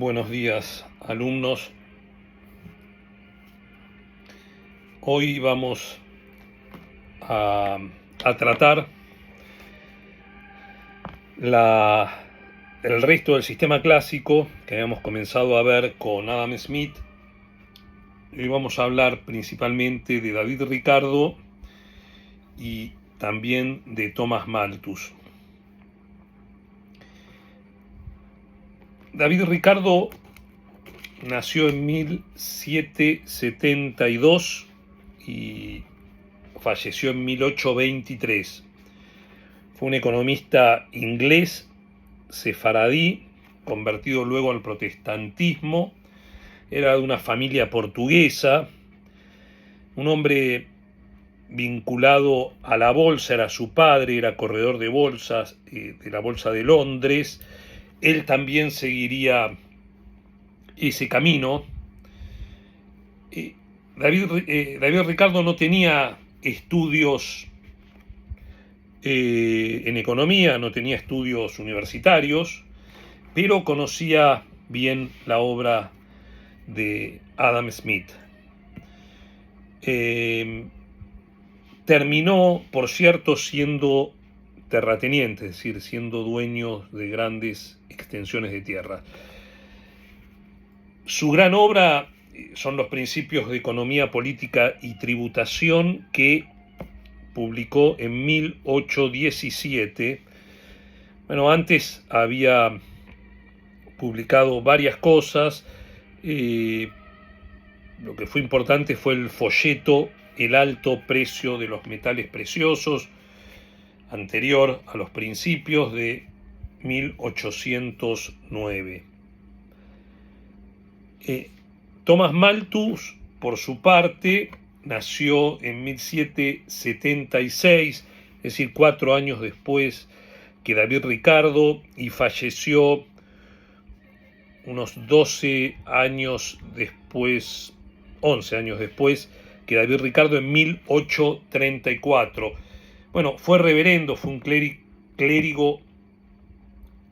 Buenos días, alumnos. Hoy vamos a, tratar el resto del sistema clásico que habíamos comenzado a ver con Adam Smith. Hoy vamos a hablar principalmente de David Ricardo y también de Thomas Malthus. David Ricardo nació en 1772 y falleció en 1823. Fue un economista inglés, sefaradí, convertido luego al protestantismo. Era de una familia portuguesa, un hombre vinculado a la bolsa. Era su padre, era corredor de bolsas, de la bolsa de Londres. Él también seguiría ese camino. David Ricardo no tenía estudios en economía, no tenía estudios universitarios, pero conocía bien la obra de Adam Smith. Terminó, por cierto, siendo terrateniente, es decir, siendo dueño de grandes extensiones de tierra. Su gran obra son los Principios de Economía Política y Tributación, que publicó en 1817. Bueno, antes había publicado varias cosas. Lo que fue importante fue el folleto El alto precio de los metales preciosos, anterior a los Principios, de 1809. Thomas Malthus, por su parte, nació en 1776, es decir, 4 años después que David Ricardo, y falleció unos 11 años después que David Ricardo, en 1834. Bueno, fue reverendo, fue un clérigo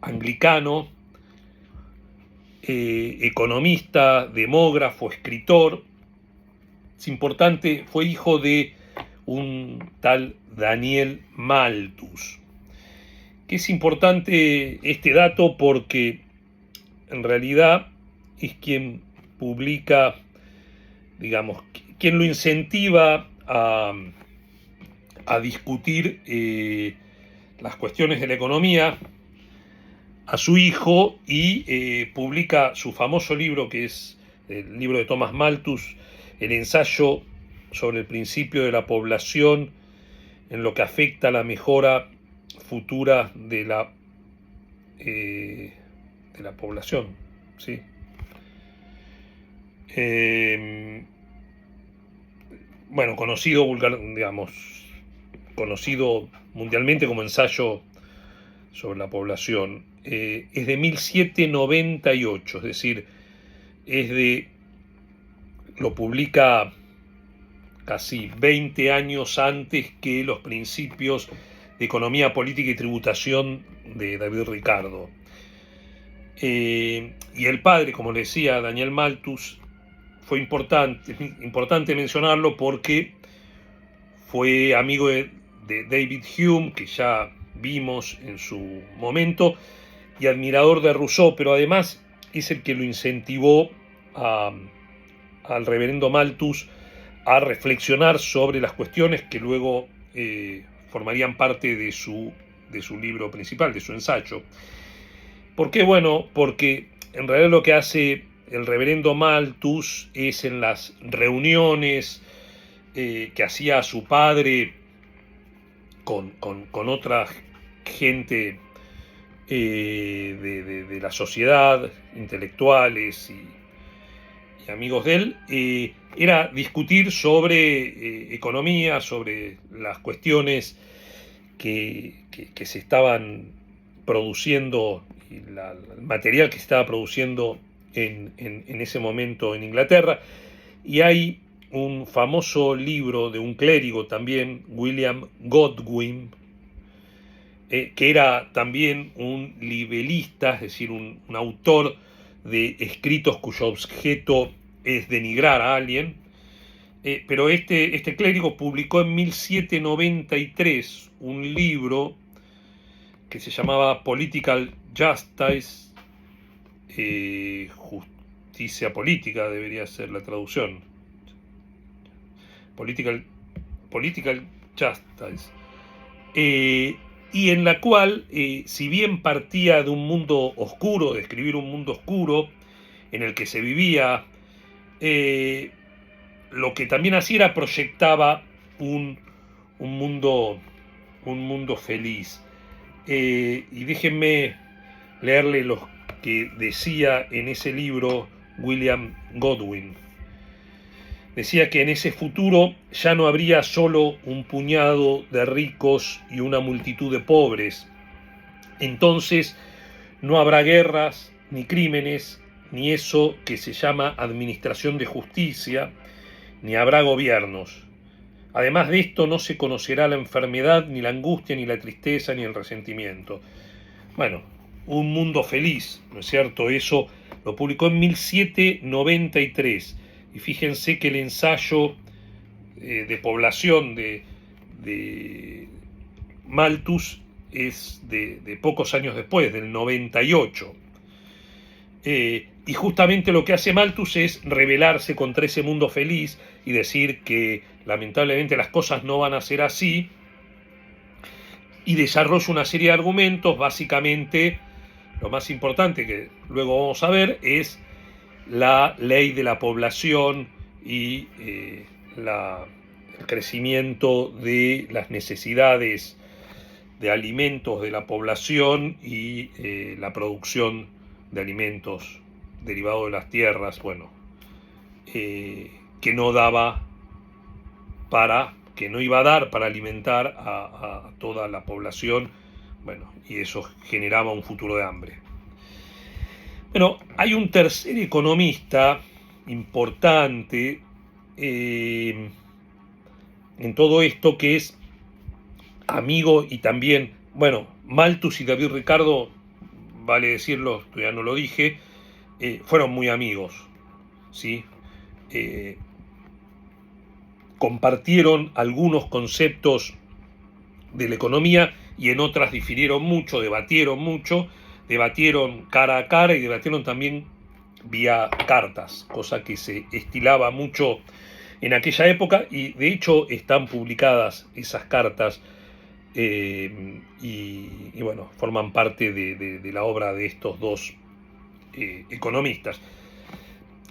anglicano, economista, demógrafo, escritor. Es importante, fue hijo de un tal Daniel Malthus. Que es importante este dato porque en realidad es quien publica, digamos, quien lo incentiva a discutir las cuestiones de la economía a su hijo, y publica su famoso libro, que es el libro de Thomas Malthus, el ensayo sobre el principio de la población en lo que afecta a la mejora futura de la población, ¿sí? Bueno, conocido mundialmente como ensayo sobre la población. Es de 1798, es decir, lo publica casi 20 años antes que los Principios de Economía Política y Tributación de David Ricardo. Y el padre, como le decía, Daniel Malthus, fue importante mencionarlo porque fue amigo de David Hume, que ya vimos en su momento, y admirador de Rousseau, pero además es el que lo incentivó al reverendo Malthus a reflexionar sobre las cuestiones que luego formarían parte de su libro principal, de su ensayo. ¿Por qué? Bueno, porque en realidad lo que hace el reverendo Malthus es, en las reuniones que hacía su padre con otra gente de la sociedad, intelectuales y amigos de él, era discutir sobre economía, sobre las cuestiones que se estaban produciendo, y el material que se estaba produciendo en ese momento en Inglaterra. Y hay un famoso libro de un clérigo también, William Godwin, que era también un libelista, es decir, un autor de escritos cuyo objeto es denigrar a alguien, pero este clérigo publicó en 1793 un libro que se llamaba Political Justice, justicia política debería ser la traducción, Political Justice, y en la cual, si bien partía de un mundo oscuro, de escribir un mundo oscuro en el que se vivía, lo que también hacía era proyectaba un mundo feliz. Y déjenme leerle lo que decía en ese libro William Godwin. Decía que en ese futuro ya no habría solo un puñado de ricos y una multitud de pobres. Entonces no habrá guerras, ni crímenes, ni eso que se llama administración de justicia, ni habrá gobiernos. Además de esto no se conocerá la enfermedad, ni la angustia, ni la tristeza, ni el resentimiento. Bueno, un mundo feliz, ¿no es cierto? Eso lo publicó en 1793. Y fíjense que el ensayo de población de Malthus es de pocos años después, del 98. Y justamente lo que hace Malthus es rebelarse contra ese mundo feliz y decir que lamentablemente las cosas no van a ser así, y desarrolla una serie de argumentos. Básicamente, lo más importante que luego vamos a ver es la ley de la población y el crecimiento de las necesidades de alimentos de la población y la producción de alimentos derivados de las tierras, bueno, que no iba a dar para alimentar a toda la población, bueno, y eso generaba un futuro de hambre. Bueno, hay un tercer economista importante en todo esto, que es amigo y también, bueno, Malthus y David Ricardo, vale decirlo, ya no lo dije, fueron muy amigos, ¿sí? Compartieron algunos conceptos de la economía y en otras difirieron mucho, debatieron cara a cara y debatieron también vía cartas, cosa que se estilaba mucho en aquella época, y de hecho están publicadas esas cartas y bueno, forman parte de la obra de estos dos economistas.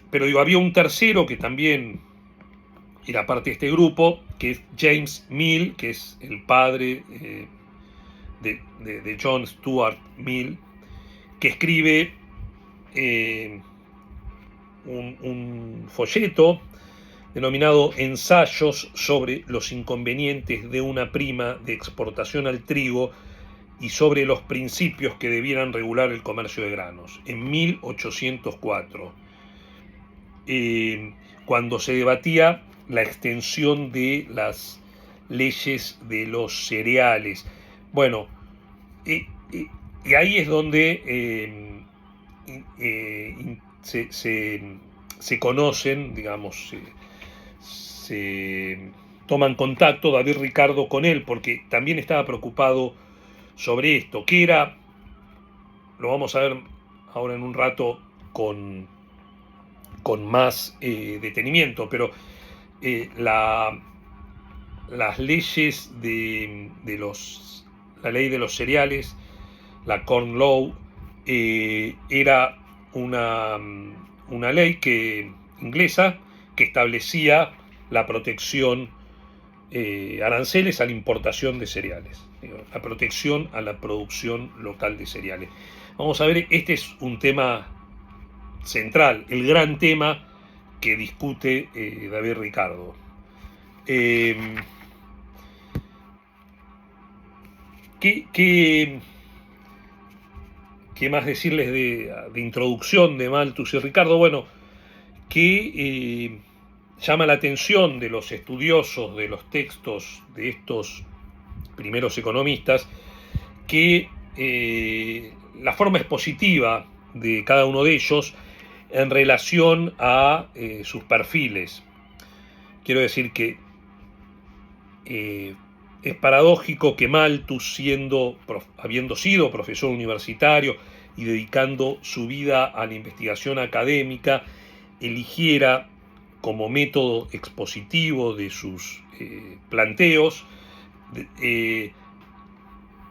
Pero digo, había un tercero que también era parte de este grupo, que es James Mill, que es el padre de John Stuart Mill, que escribe un folleto denominado Ensayos sobre los inconvenientes de una prima de exportación al trigo y sobre los principios que debieran regular el comercio de granos, en 1804, cuando se debatía la extensión de las leyes de los cereales. Bueno, y ahí es donde se conocen, digamos, se toman contacto David Ricardo con él, porque también estaba preocupado sobre esto, que era, lo vamos a ver ahora en un rato con más detenimiento, pero las leyes la ley de los cereales, la Corn Law, era una ley inglesa que establecía la protección, aranceles a la importación de cereales, la protección a la producción local de cereales. Vamos a ver, este es un tema central, el gran tema que discute David Ricardo. ¿Qué más decirles de introducción de Malthus y Ricardo? Bueno, que llama la atención de los estudiosos de los textos de estos primeros economistas que la forma expositiva de cada uno de ellos en relación a sus perfiles. Quiero decir que es paradójico que Malthus, habiendo sido profesor universitario y dedicando su vida a la investigación académica, eligiera como método expositivo de sus planteos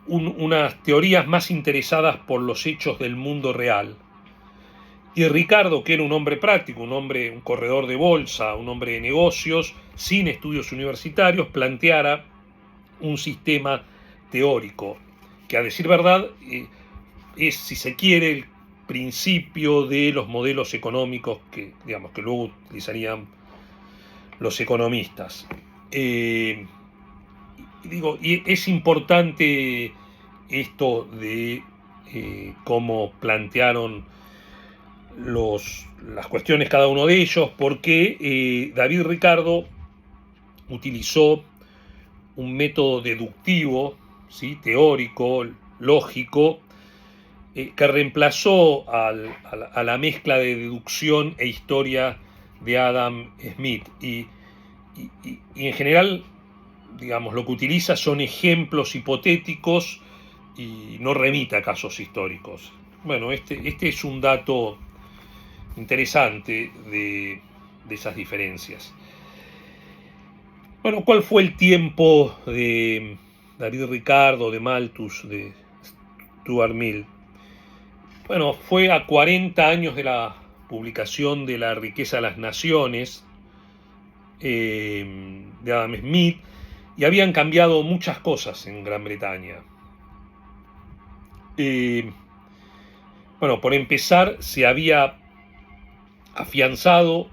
unas teorías más interesadas por los hechos del mundo real. Y Ricardo, que era un hombre práctico, un corredor de bolsa, un hombre de negocios, sin estudios universitarios, planteara un sistema teórico que, a decir verdad, es, si se quiere, el principio de los modelos económicos que luego utilizarían los economistas. Y es importante esto de cómo plantearon las cuestiones cada uno de ellos, porque David Ricardo utilizó un método deductivo, ¿sí?, teórico, lógico, que reemplazó a la mezcla de deducción e historia de Adam Smith. Y en general, lo que utiliza son ejemplos hipotéticos y no remite a casos históricos. Bueno, este es un dato interesante de esas diferencias. Bueno, ¿cuál fue el tiempo de David Ricardo, de Malthus, de Stuart Mill? Bueno, fue a 40 años de la publicación de La riqueza de las naciones, de Adam Smith, y habían cambiado muchas cosas en Gran Bretaña. Bueno, por empezar, se había afianzado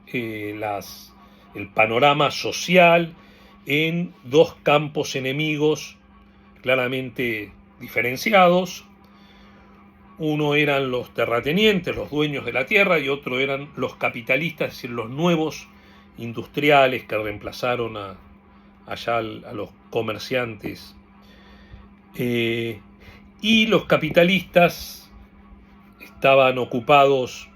el panorama social en dos campos enemigos claramente diferenciados. Uno eran los terratenientes, los dueños de la tierra, y otro eran los capitalistas, es decir, los nuevos industriales que reemplazaron allá a los comerciantes. Y los capitalistas estaban ocupados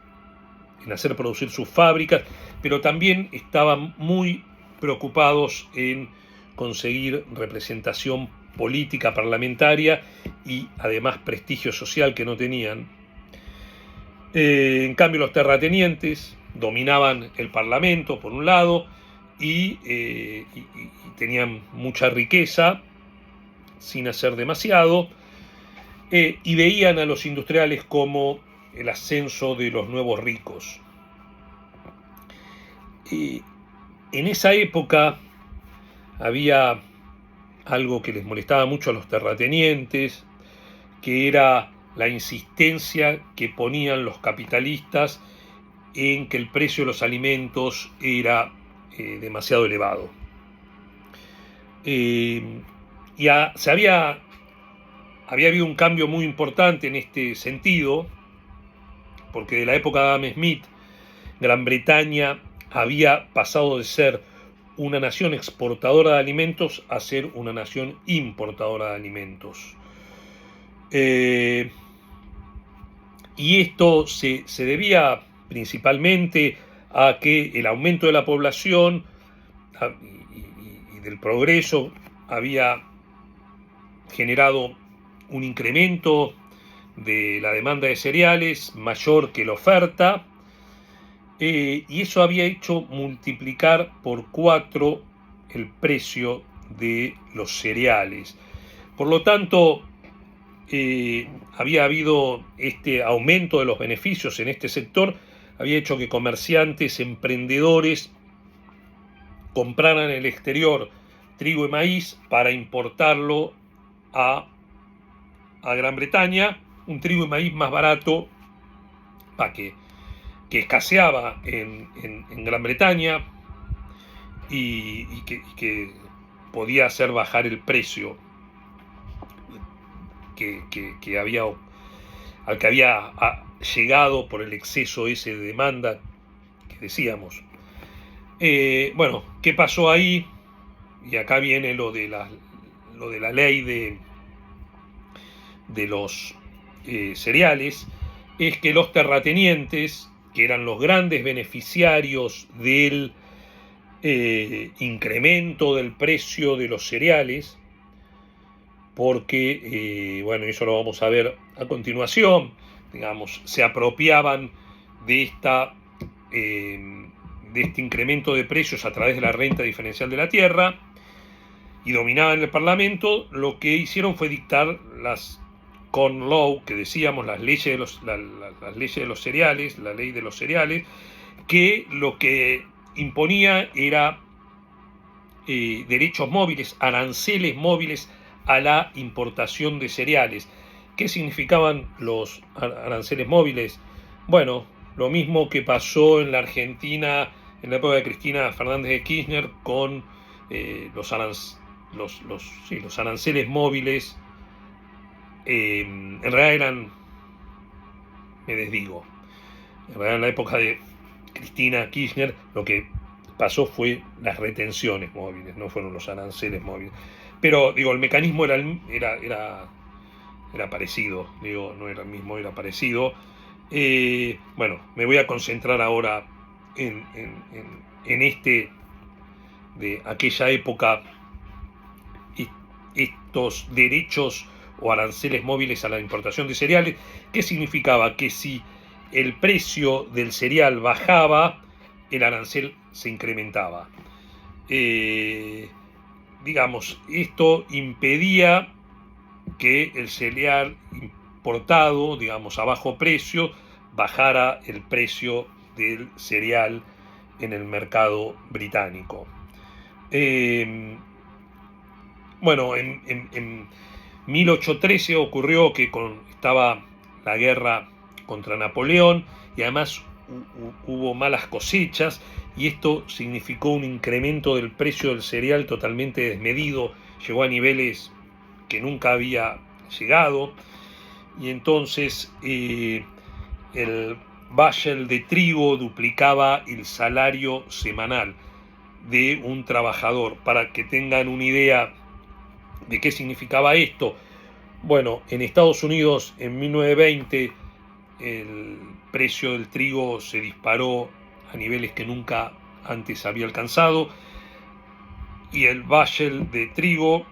en hacer producir sus fábricas, pero también estaban muy preocupados en conseguir representación política parlamentaria y además prestigio social, que no tenían. En cambio, los terratenientes dominaban el parlamento por un lado y tenían mucha riqueza sin hacer demasiado, y veían a los industriales como el ascenso de los nuevos ricos. En esa época había algo que les molestaba mucho a los terratenientes, que era la insistencia que ponían los capitalistas en que el precio de los alimentos era demasiado elevado. Había habido un cambio muy importante en este sentido, porque de la época de Adam Smith, Gran Bretaña había pasado de ser una nación exportadora de alimentos a ser una nación importadora de alimentos. Y esto se debía principalmente a que el aumento de la población y del progreso había generado un incremento de la demanda de cereales mayor que la oferta, y eso había hecho multiplicar por 4 el precio de los cereales. Por lo tanto, había habido este aumento de los beneficios en este sector, había hecho que comerciantes, emprendedores compraran en el exterior trigo y maíz para importarlo a Gran Bretaña, un trigo y maíz más barato que escaseaba en Gran Bretaña y que podía hacer bajar el precio al que había llegado por el exceso ese de demanda que decíamos. Bueno, ¿qué pasó ahí? Y acá viene lo de la ley de los cereales. Es que los terratenientes que eran los grandes beneficiarios del incremento del precio de los cereales, porque, bueno, eso lo vamos a ver a continuación, digamos, se apropiaban de este incremento de precios a través de la renta diferencial de la tierra y dominaban el Parlamento. Lo que hicieron fue dictar las Corn Law, que decíamos, las leyes de las leyes de los cereales, la ley de los cereales, que lo que imponía era derechos móviles, aranceles móviles a la importación de cereales. ¿Qué significaban los aranceles móviles? Bueno, lo mismo que pasó en la Argentina en la época de Cristina Fernández de Kirchner con los aranceles móviles. En realidad eran, me desdigo, en realidad en la época de Cristina Kirchner lo que pasó fue las retenciones móviles, no fueron los aranceles móviles. Pero digo, el mecanismo era parecido, digo, no era el mismo, era parecido. Bueno, me voy a concentrar ahora en de aquella época, estos derechos o aranceles móviles a la importación de cereales. ¿Qué significaba? Que si el precio del cereal bajaba, el arancel se incrementaba. Digamos, esto impedía que el cereal importado, digamos, a bajo precio, bajara el precio del cereal en el mercado británico. Bueno, en 1813 ocurrió que estaba la guerra contra Napoleón y además hubo malas cosechas, y esto significó un incremento del precio del cereal totalmente desmedido, llegó a niveles que nunca había llegado, y entonces el bushel de trigo duplicaba el salario semanal de un trabajador. Para que tengan una idea de qué significaba esto, bueno, en Estados Unidos en 1920 el precio del trigo se disparó a niveles que nunca antes había alcanzado, y el bushel de trigo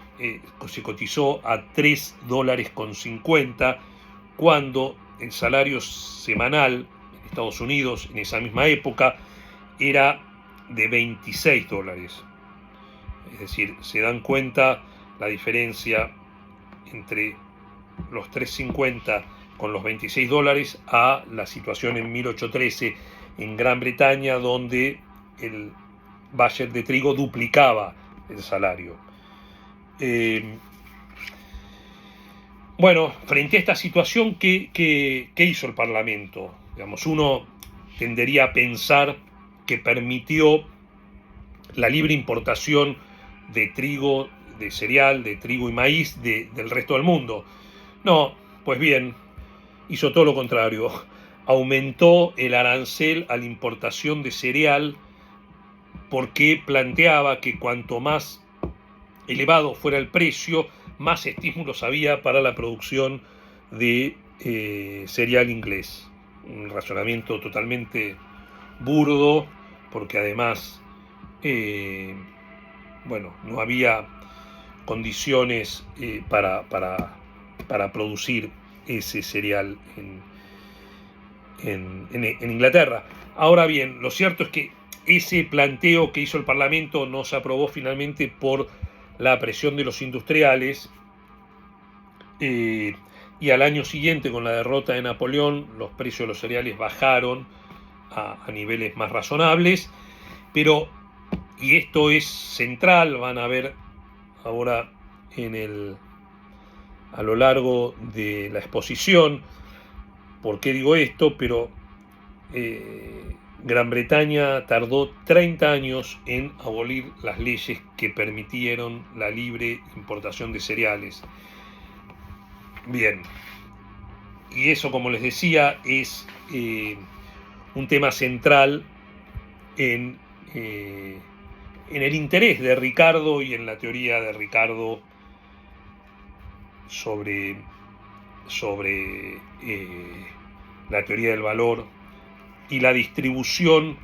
se cotizó a $3.50, cuando el salario semanal en Estados Unidos en esa misma época era de $26. Es decir, se dan cuenta la diferencia entre los 3.50 con los $26 a la situación en 1813 en Gran Bretaña, donde el bushel de trigo duplicaba el salario. Bueno, frente a esta situación, ¿qué hizo el Parlamento? Digamos, uno tendería a pensar que permitió la libre importación de trigo, de cereal, de trigo y maíz del resto del mundo. No, pues bien, hizo todo lo contrario. Aumentó el arancel a la importación de cereal, porque planteaba que cuanto más elevado fuera el precio, más estímulos había para la producción de cereal inglés. Un razonamiento totalmente burdo, porque además bueno, no había condiciones para producir ese cereal en Inglaterra. Ahora bien, lo cierto es que ese planteo que hizo el Parlamento no se aprobó finalmente por la presión de los industriales, y al año siguiente, con la derrota de Napoleón, los precios de los cereales bajaron a niveles más razonables. Pero, y esto es central, van a ver ahora a lo largo de la exposición por qué digo esto, pero Gran Bretaña tardó 30 años en abolir las leyes que permitieron la libre importación de cereales. Bien, y eso, como les decía, es un tema central en el interés de Ricardo y en la teoría de Ricardo sobre la teoría del valor y la distribución,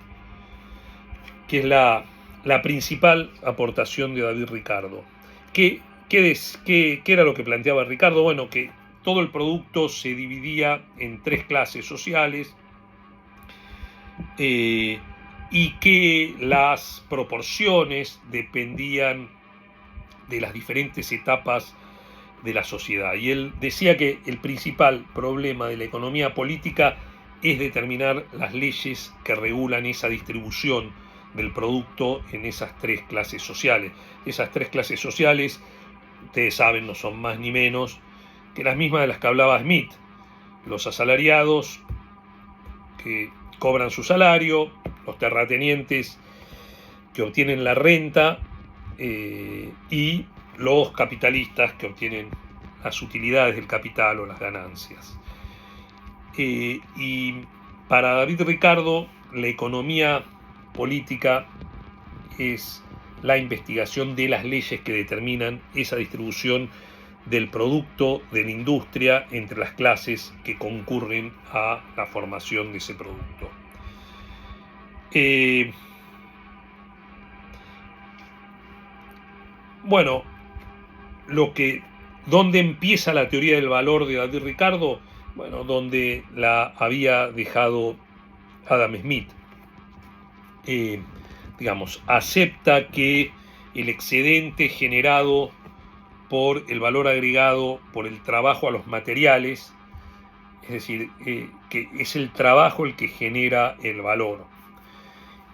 que es la principal aportación de David Ricardo. ¿Qué era lo que planteaba Ricardo? Bueno, que todo el producto se dividía en 3 clases sociales, y que las proporciones dependían de las diferentes etapas de la sociedad. Y él decía que el principal problema de la economía política es determinar las leyes que regulan esa distribución del producto en esas 3 clases sociales. Esas 3 clases sociales, ustedes saben, no son más ni menos que las mismas de las que hablaba Smith: los asalariados, que cobran su salario, los terratenientes, que obtienen la renta, y los capitalistas, que obtienen las utilidades del capital o las ganancias. Y para David Ricardo, la economía política es la investigación de las leyes que determinan esa distribución del producto de la industria entre las clases que concurren a la formación de ese producto. Bueno, ¿dónde empieza la teoría del valor de David Ricardo? Bueno, donde la había dejado Adam Smith. Acepta que el excedente generado por el valor agregado por el trabajo a los materiales, es decir, que es el trabajo el que genera el valor.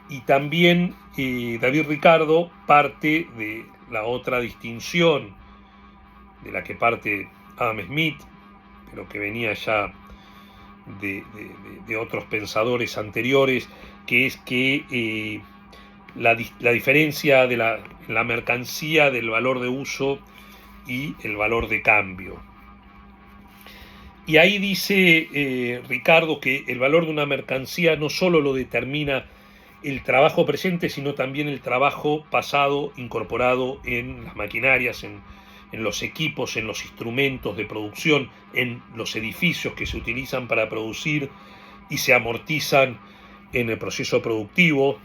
Y también David Ricardo parte de la otra distinción de la que parte Adam Smith, pero que venía ya de otros pensadores anteriores, que es que la diferencia de la mercancía, del valor de uso y el valor de cambio. Y ahí dice Ricardo que el valor de una mercancía no solo lo determina el trabajo presente, sino también el trabajo pasado incorporado en las maquinarias, en los equipos, en los instrumentos de producción, en los edificios que se utilizan para producir y se amortizan en el proceso productivo.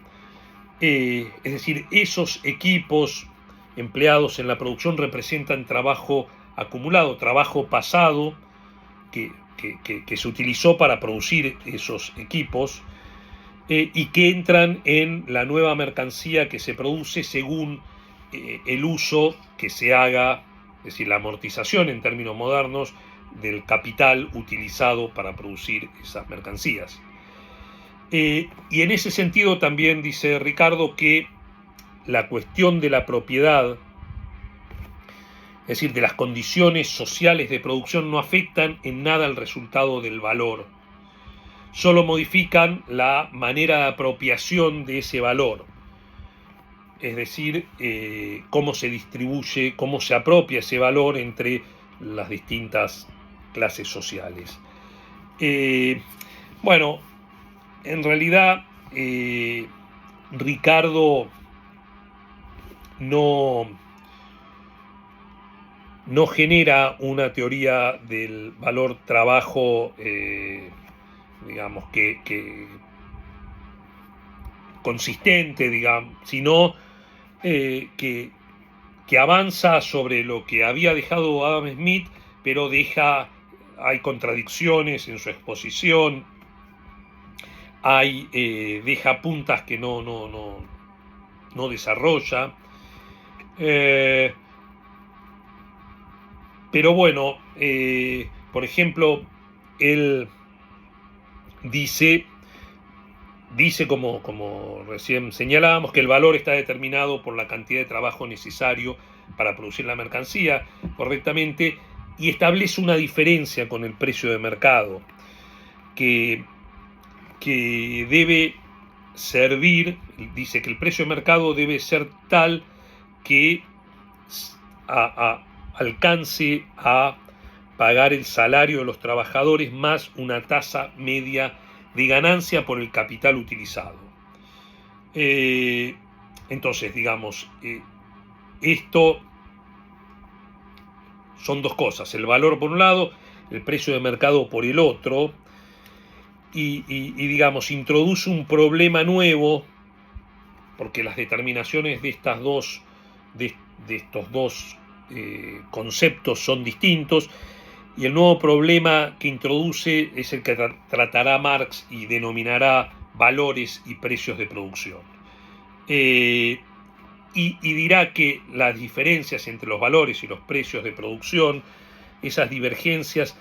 Es decir, esos equipos empleados en la producción representan trabajo acumulado, trabajo pasado que se utilizó para producir esos equipos, y que entran en la nueva mercancía que se produce según el uso que se haga, es decir, la amortización en términos modernos del capital utilizado para producir esas mercancías. Y en ese sentido también dice Ricardo que la cuestión de la propiedad, es decir, de las condiciones sociales de producción, no afectan en nada el resultado del valor, solo modifican la manera de apropiación de ese valor, es decir, cómo se distribuye, cómo se apropia ese valor entre las distintas clases sociales. Bueno, en realidad Ricardo no genera una teoría del valor trabajo, digamos, que consistente, digamos, sino que avanza sobre lo que había dejado Adam Smith, pero hay contradicciones en su exposición, deja puntas que no desarrolla. Pero bueno, por ejemplo, él dice como recién señalábamos, que el valor está determinado por la cantidad de trabajo necesario para producir la mercancía correctamente, y establece una diferencia con el precio de mercado, que debe servir, dice que el precio de mercado debe ser tal que alcance a pagar el salario de los trabajadores más una tasa media de ganancia por el capital utilizado. Entonces, digamos, esto son dos cosas: el valor por un lado, el precio de mercado por el otro. digamos, introduce un problema nuevo, porque las determinaciones de estos dos conceptos son distintos, y el nuevo problema que introduce es el que tratará Marx y denominará valores y precios de producción. Y dirá que las diferencias entre los valores y los precios de producción, esas divergencias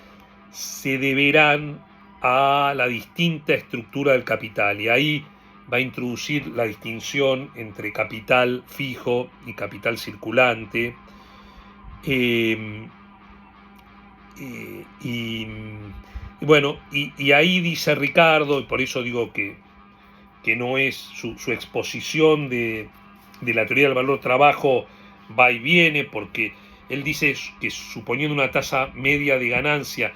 se deberán a la distinta estructura del capital, y ahí va a introducir la distinción entre capital fijo y capital circulante. Bueno, y ahí dice Ricardo, y por eso digo que no es su exposición de la teoría del valor trabajo va y viene, porque él dice que suponiendo una tasa media de ganancia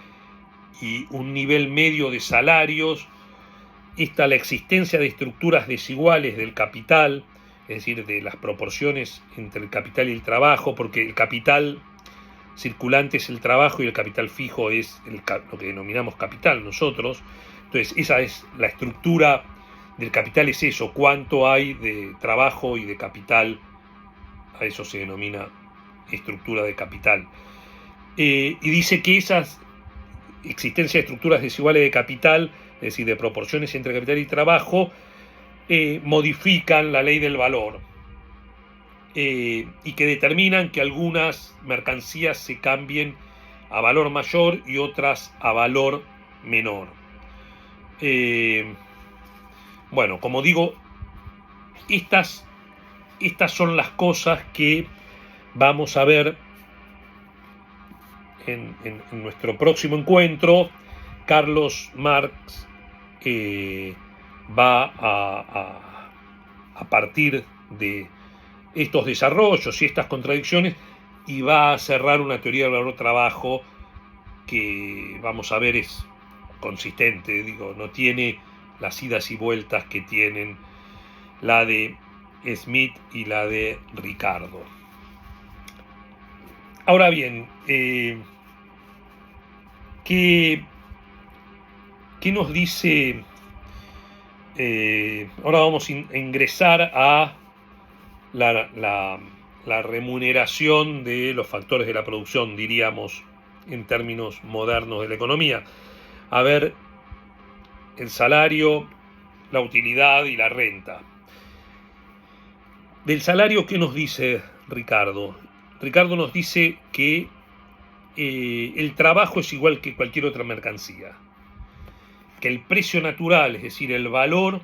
y un nivel medio de salarios, la existencia de estructuras desiguales del capital, es decir, de las proporciones entre el capital y el trabajo, porque el capital circulante es el trabajo y el capital fijo es lo que denominamos capital nosotros. Entonces, esa es la estructura del capital, es eso, cuánto hay de trabajo y de capital, a eso se denomina estructura de capital. Y dice que esas existencia de estructuras desiguales de capital, es decir, de proporciones entre capital y trabajo, modifican la ley del valor, y que determinan que algunas mercancías se cambien a valor mayor y otras a valor menor. Bueno, como digo, estas son las cosas que vamos a ver en nuestro próximo encuentro. Carlos Marx va a partir de estos desarrollos y estas contradicciones y va a cerrar una teoría del valor trabajo que, vamos a ver, es consistente, no tiene las idas y vueltas que tienen la de Smith y la de Ricardo. Ahora bien, ¿qué nos dice? Ahora vamos a ingresar a la remuneración de los factores de la producción, diríamos en términos modernos de la economía. A ver, el salario, la utilidad y la renta. Del salario, ¿qué nos dice Ricardo? Ricardo nos dice que el trabajo es igual que cualquier otra mercancía, que el precio natural, es decir, el valor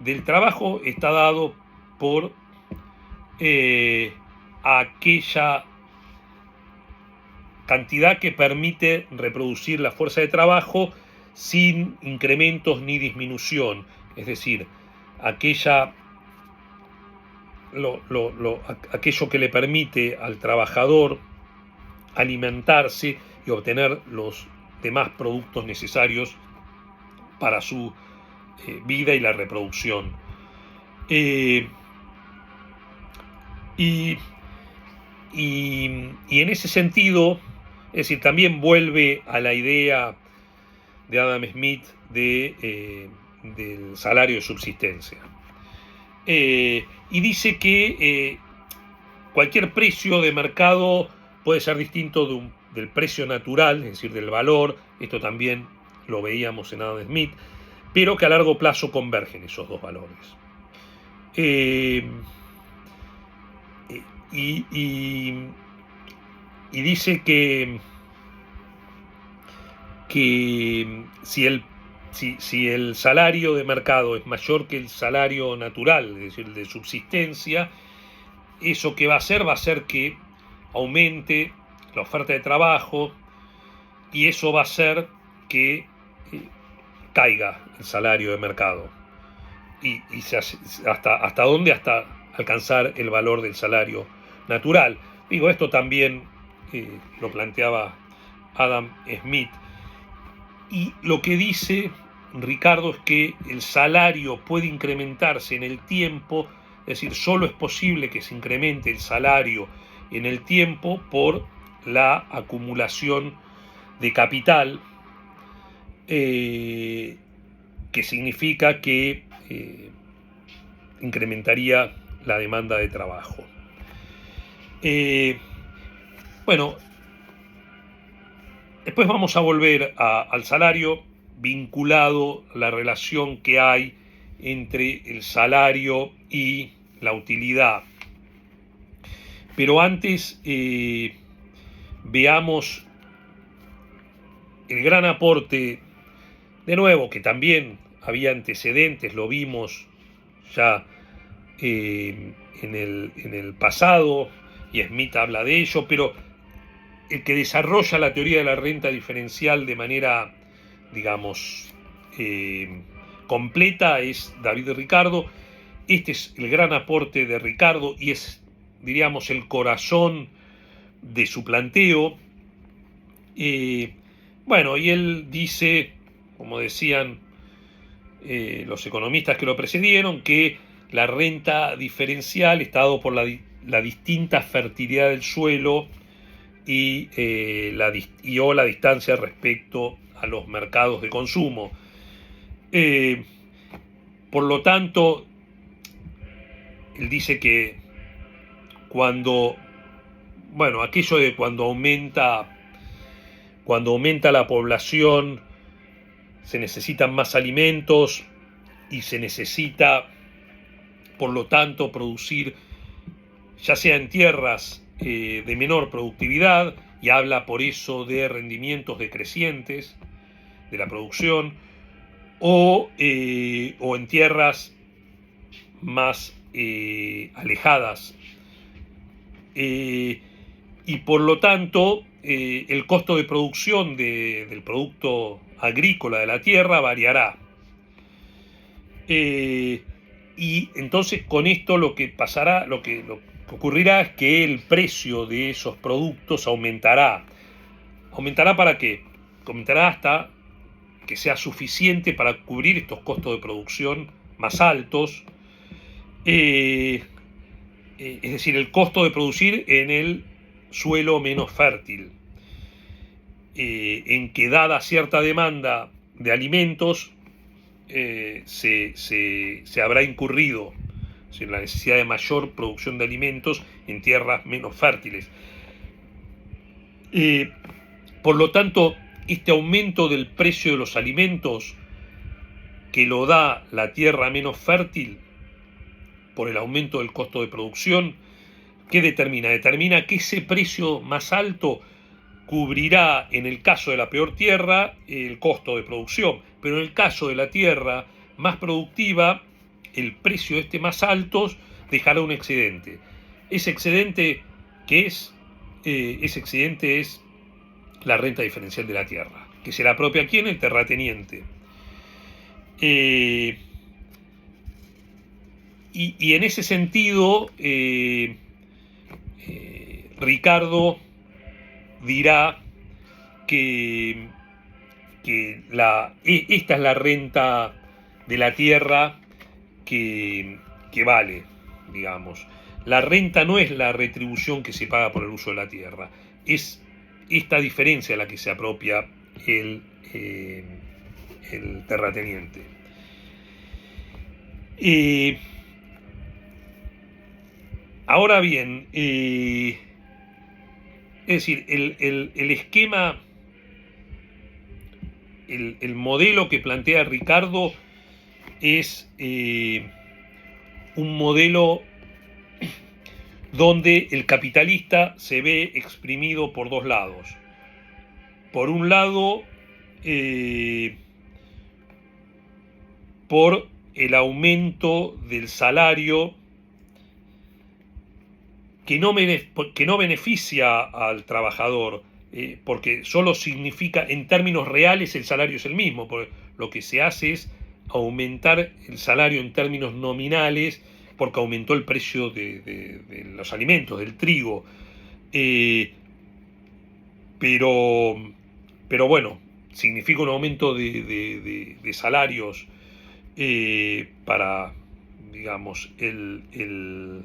del trabajo, está dado por aquella cantidad que permite reproducir la fuerza de trabajo sin incrementos ni disminución, es decir, aquello que le permite al trabajador alimentarse y obtener los demás productos necesarios para su vida y la reproducción. Y en ese sentido, es decir, también vuelve a la idea de Adam Smith del salario de subsistencia. Y dice que cualquier precio de mercado puede ser distinto del precio natural, es decir, del valor. Esto también lo veíamos en Adam Smith, pero que a largo plazo convergen esos dos valores. Y dice que si el salario de mercado es mayor que el salario natural, es decir, el de subsistencia, eso que va a hacer que aumente la oferta de trabajo, y eso va a hacer que caiga el salario de mercado. Y ¿hasta dónde? Hasta alcanzar el valor del salario natural. Esto también lo planteaba Adam Smith. Y lo que dice Ricardo es que el salario puede incrementarse en el tiempo, es decir, solo es posible que se incremente el salario en el tiempo por la acumulación de capital, que significa que incrementaría la demanda de trabajo. Bueno, después vamos a volver al salario, vinculado a la relación que hay entre el salario y la utilidad. Pero antes veamos el gran aporte, de nuevo, que también había antecedentes, lo vimos ya en el pasado, y Smith habla de ello, pero el que desarrolla la teoría de la renta diferencial de manera, digamos, completa es David Ricardo. Este es el gran aporte de Ricardo y es, diríamos, el corazón de su planteo. Bueno, y él dice, como decían los economistas que lo precedieron, que la renta diferencial está dado por la distinta fertilidad del suelo y la distancia respecto a los mercados de consumo. Por lo tanto, él dice que aquello de cuando aumenta la población, se necesitan más alimentos y se necesita, por lo tanto, producir, ya sea en tierras de menor productividad, y habla por eso de rendimientos decrecientes de la producción, o en tierras más alejadas. Y por lo tanto, el costo de producción del producto agrícola de la tierra variará. Y entonces con esto lo que pasará, lo que ocurrirá es que el precio de esos productos aumentará. ¿Aumentará para qué? Aumentará hasta que sea suficiente para cubrir estos costos de producción más altos. Es decir, el costo de producir en el suelo menos fértil, en que dada cierta demanda de alimentos se habrá incurrido en la necesidad de mayor producción de alimentos en tierras menos fértiles. Por lo tanto, este aumento del precio de los alimentos que lo da la tierra menos fértil por el aumento del costo de producción, ¿qué determina? Determina que ese precio más alto cubrirá, en el caso de la peor tierra, el costo de producción, pero en el caso de la tierra más productiva, el precio de más alto dejará un excedente. Ese excedente, ¿qué es? Ese excedente es la renta diferencial de la tierra, que será propia a quién, el terrateniente. Y en ese sentido, Ricardo dirá que esta es la renta de la tierra que vale, digamos. La renta no es la retribución que se paga por el uso de la tierra, es esta diferencia la que se apropia el terrateniente. Ahora bien, es decir, el esquema, el modelo que plantea Ricardo es un modelo donde el capitalista se ve exprimido por dos lados. Por un lado, por el aumento del salario que no beneficia al trabajador, porque solo significa, en términos reales, el salario es el mismo, porque lo que se hace es aumentar el salario en términos nominales, porque aumentó el precio de los alimentos, del trigo. Pero bueno, significa un aumento de salarios para, digamos, el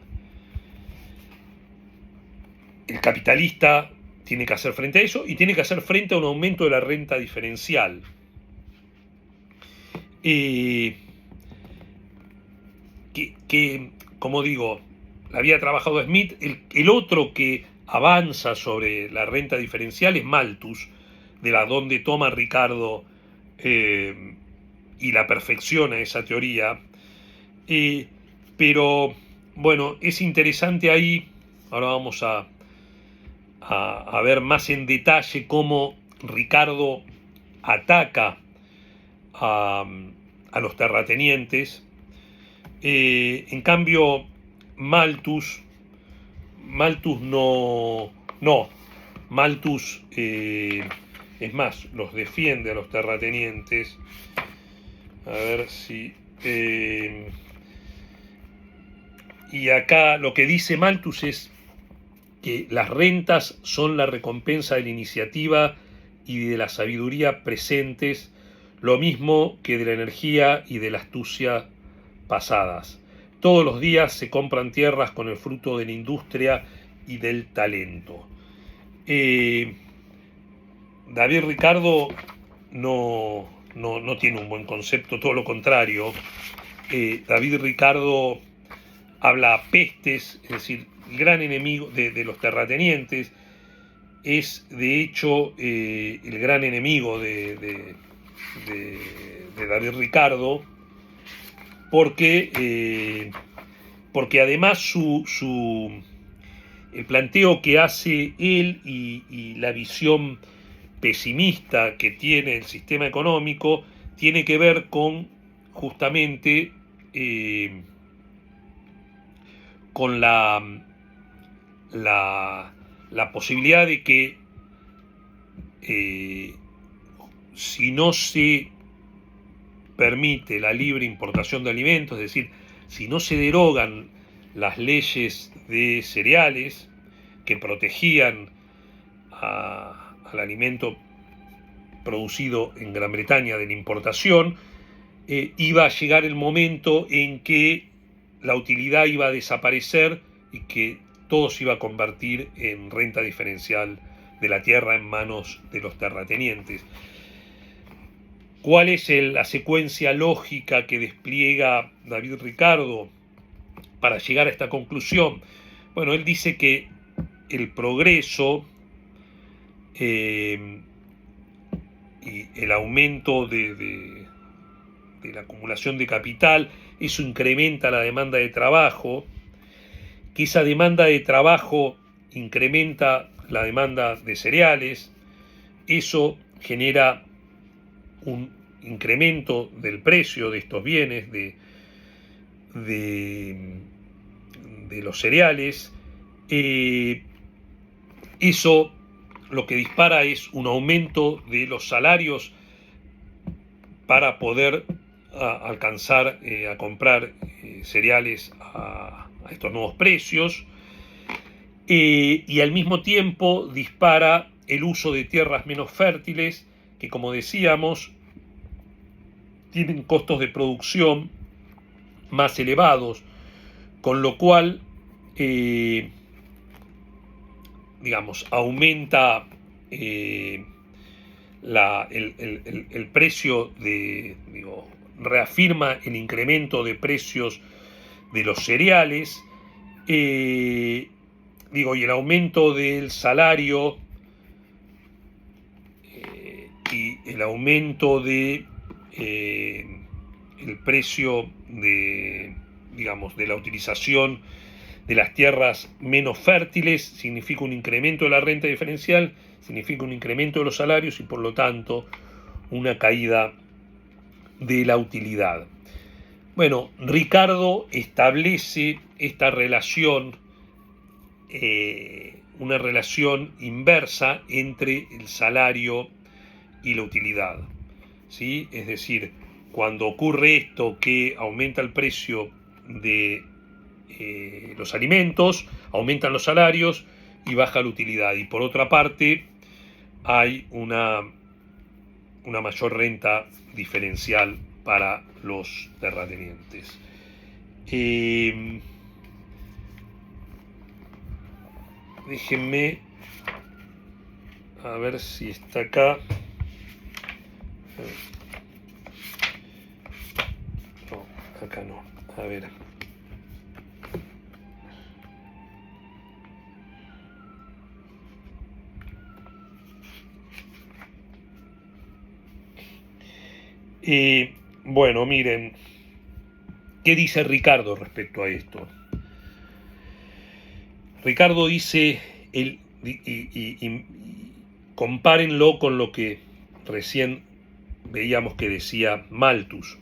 capitalista tiene que hacer frente a eso y tiene que hacer frente a un aumento de la renta diferencial. eh, que, como digo, la había trabajado Smith. El otro que avanza sobre la renta donde Malthus, de la donde toma Ricardo y la perfecciona esa teoría. Pero bueno, es interesante ahí. Ahora vamos a ver más en detalle cómo Ricardo ataca a los terratenientes. En cambio, Malthus no, Malthus es más, los defiende a los terratenientes. A ver si... y acá lo que dice Malthus es que las rentas son la recompensa de la iniciativa y de la sabiduría presentes, lo mismo que de la energía y de la astucia pasadas. Todos los días se compran tierras con el fruto de la industria y del talento. David Ricardo no tiene un buen concepto, todo lo contrario. David Ricardo habla pestes, es decir, el gran enemigo de los terratenientes. Es de hecho el gran enemigo de David Ricardo, porque además el planteo que hace él y la visión pesimista que tiene el sistema económico tiene que ver con justamente con la posibilidad de que si no se permite la libre importación de alimentos, es decir, si no se derogan las leyes de cereales que protegían al alimento producido en Gran Bretaña de la importación, iba a llegar el momento en que la utilidad iba a desaparecer y que todo se iba a convertir en renta diferencial de la tierra en manos de los terratenientes. ¿Cuál es la secuencia lógica que despliega David Ricardo para llegar a esta conclusión? Bueno, él dice que el progreso y el aumento de la acumulación de capital, eso incrementa la demanda de trabajo, que esa demanda de trabajo incrementa la demanda de cereales, eso genera un incremento del precio de estos bienes, de los cereales. Eso lo que dispara es un aumento de los salarios para poder alcanzar a comprar cereales a estos nuevos precios, y al mismo tiempo dispara el uso de tierras menos fértiles que, como decíamos, tienen costos de producción más elevados, con lo cual aumenta el precio reafirma el incremento de precios de los cereales, y el aumento del salario y el aumento de el precio de la utilización de las tierras menos fértiles significa un incremento de la renta diferencial, significa un incremento de los salarios y por lo tanto una caída de la utilidad. Bueno, Ricardo establece esta relación, una relación inversa entre el salario y la utilidad, ¿sí? Es decir, cuando ocurre esto que aumenta el precio de los alimentos, aumentan los salarios y baja la utilidad. Y por otra parte, hay una mayor renta diferencial para los terratenientes. Déjenme a ver si está acá. acá no. A ver. Bueno, miren, ¿qué dice Ricardo respecto a esto? Ricardo dice, y compárenlo con lo que recién veíamos que decía Malthus,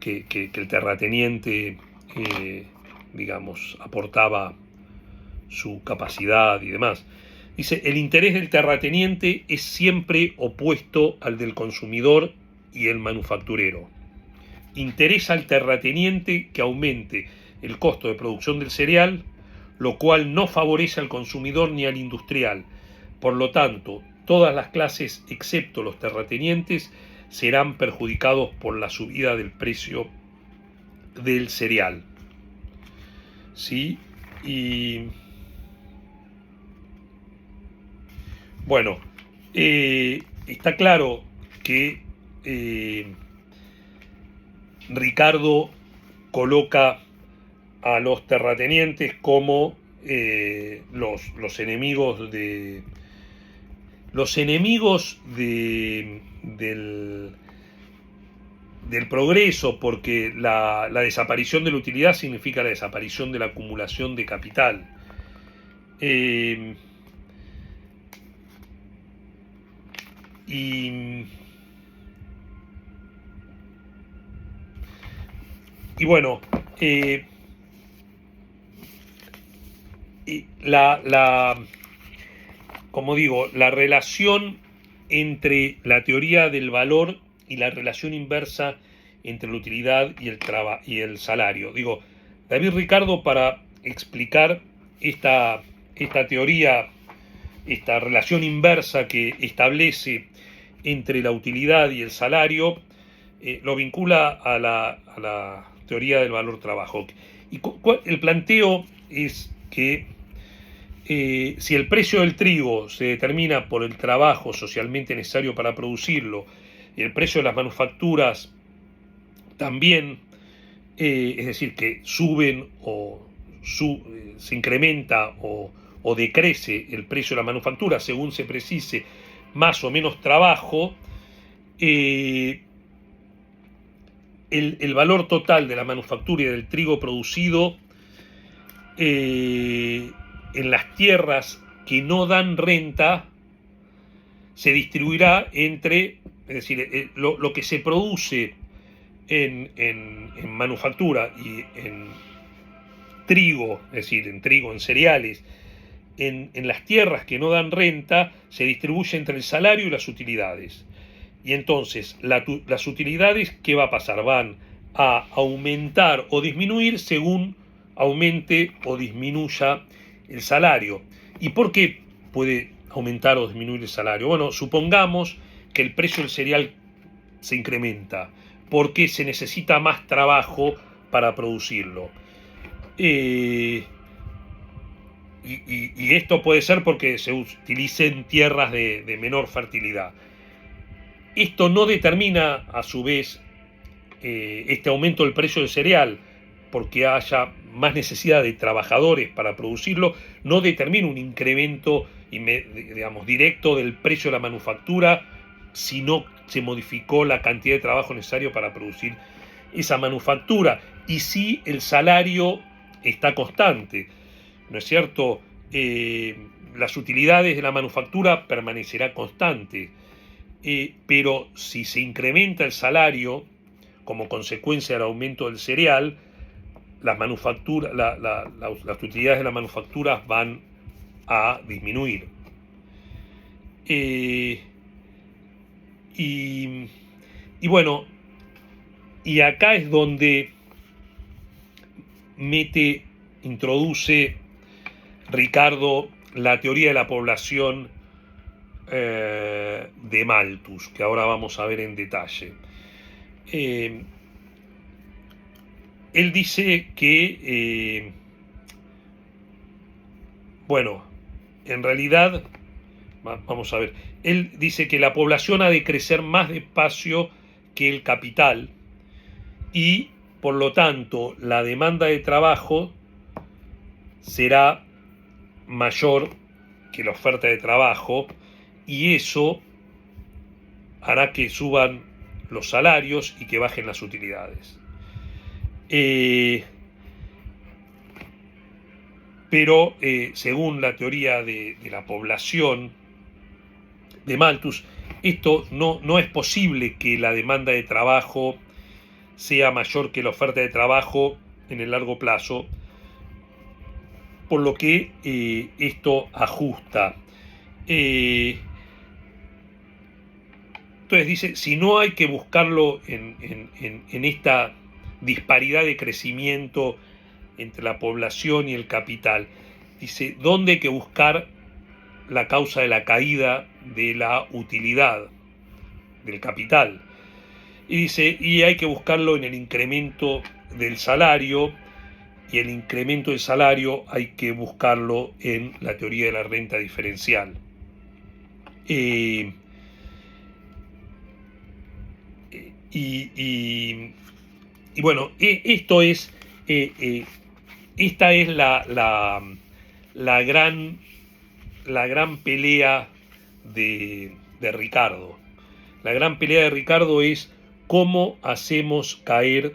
que el terrateniente, digamos, aportaba su capacidad y demás. Dice, el interés del terrateniente es siempre opuesto al del consumidor y el manufacturero. Interesa al terrateniente que aumente el costo de producción del cereal, lo cual no favorece al consumidor ni al industrial. Por lo tanto, todas las clases, excepto los terratenientes, serán perjudicados por la subida del precio del cereal. ¿Sí? Y bueno, está claro que Ricardo coloca a los terratenientes como los enemigos del progreso, porque la desaparición de la utilidad significa la desaparición de la acumulación de capital. Y bueno, como digo, la relación entre la teoría del valor y la relación inversa entre la utilidad y el salario. Digo, David Ricardo, para explicar esta teoría, esta relación inversa que establece entre la utilidad y el salario, lo vincula a la teoría del valor-trabajo. Y el planteo es que si el precio del trigo se determina por el trabajo socialmente necesario para producirlo, y el precio de las manufacturas también, es decir, que suben o se incrementa o decrece el precio de la manufactura según se precise más o menos trabajo, el valor total de la manufactura y del trigo producido en las tierras que no dan renta se distribuirá entre, es decir, lo que se produce en manufactura y en trigo, es decir, en cereales, en las tierras que no dan renta, se distribuye entre el salario y las utilidades. Y entonces, las utilidades, ¿qué va a pasar? Van a aumentar o disminuir según aumente o disminuya el salario. ¿Y por qué puede aumentar o disminuir el salario? Bueno, supongamos que el precio del cereal se incrementa porque se necesita más trabajo para producirlo. Y esto puede ser porque se utilicen tierras de menor fertilidad. Esto no determina, a su vez, este aumento del precio del cereal, porque haya más necesidad de trabajadores para producirlo, no determina un incremento, digamos, directo del precio de la manufactura, si no se modificó la cantidad de trabajo necesario para producir esa manufactura. Y si el salario está constante, ¿no es cierto? Las utilidades de la manufactura permanecerá constante, pero si se incrementa el salario como consecuencia del aumento del cereal, las utilidades de la manufactura van a disminuir. Y bueno, y acá es donde introduce Ricardo la teoría de la población de Malthus, que ahora vamos a ver en detalle. Él dice que, bueno, en realidad, vamos a ver, él dice que la población ha de crecer más despacio que el capital y por lo tanto la demanda de trabajo será mayor que la oferta de trabajo, y eso hará que suban los salarios y que bajen las utilidades. Pero según la teoría de la población de Malthus, esto no es posible, que la demanda de trabajo sea mayor que la oferta de trabajo en el largo plazo, por lo que esto ajusta. Entonces dice, si no hay que buscarlo en esta disparidad de crecimiento entre la población y el capital, dice, ¿dónde hay que buscar la causa de la caída de la utilidad del capital? Y dice, y hay que buscarlo en el incremento del salario, y el incremento del salario hay que buscarlo en la teoría de la renta diferencial. Y bueno, esta es la gran pelea de Ricardo. La gran pelea de Ricardo es cómo hacemos caer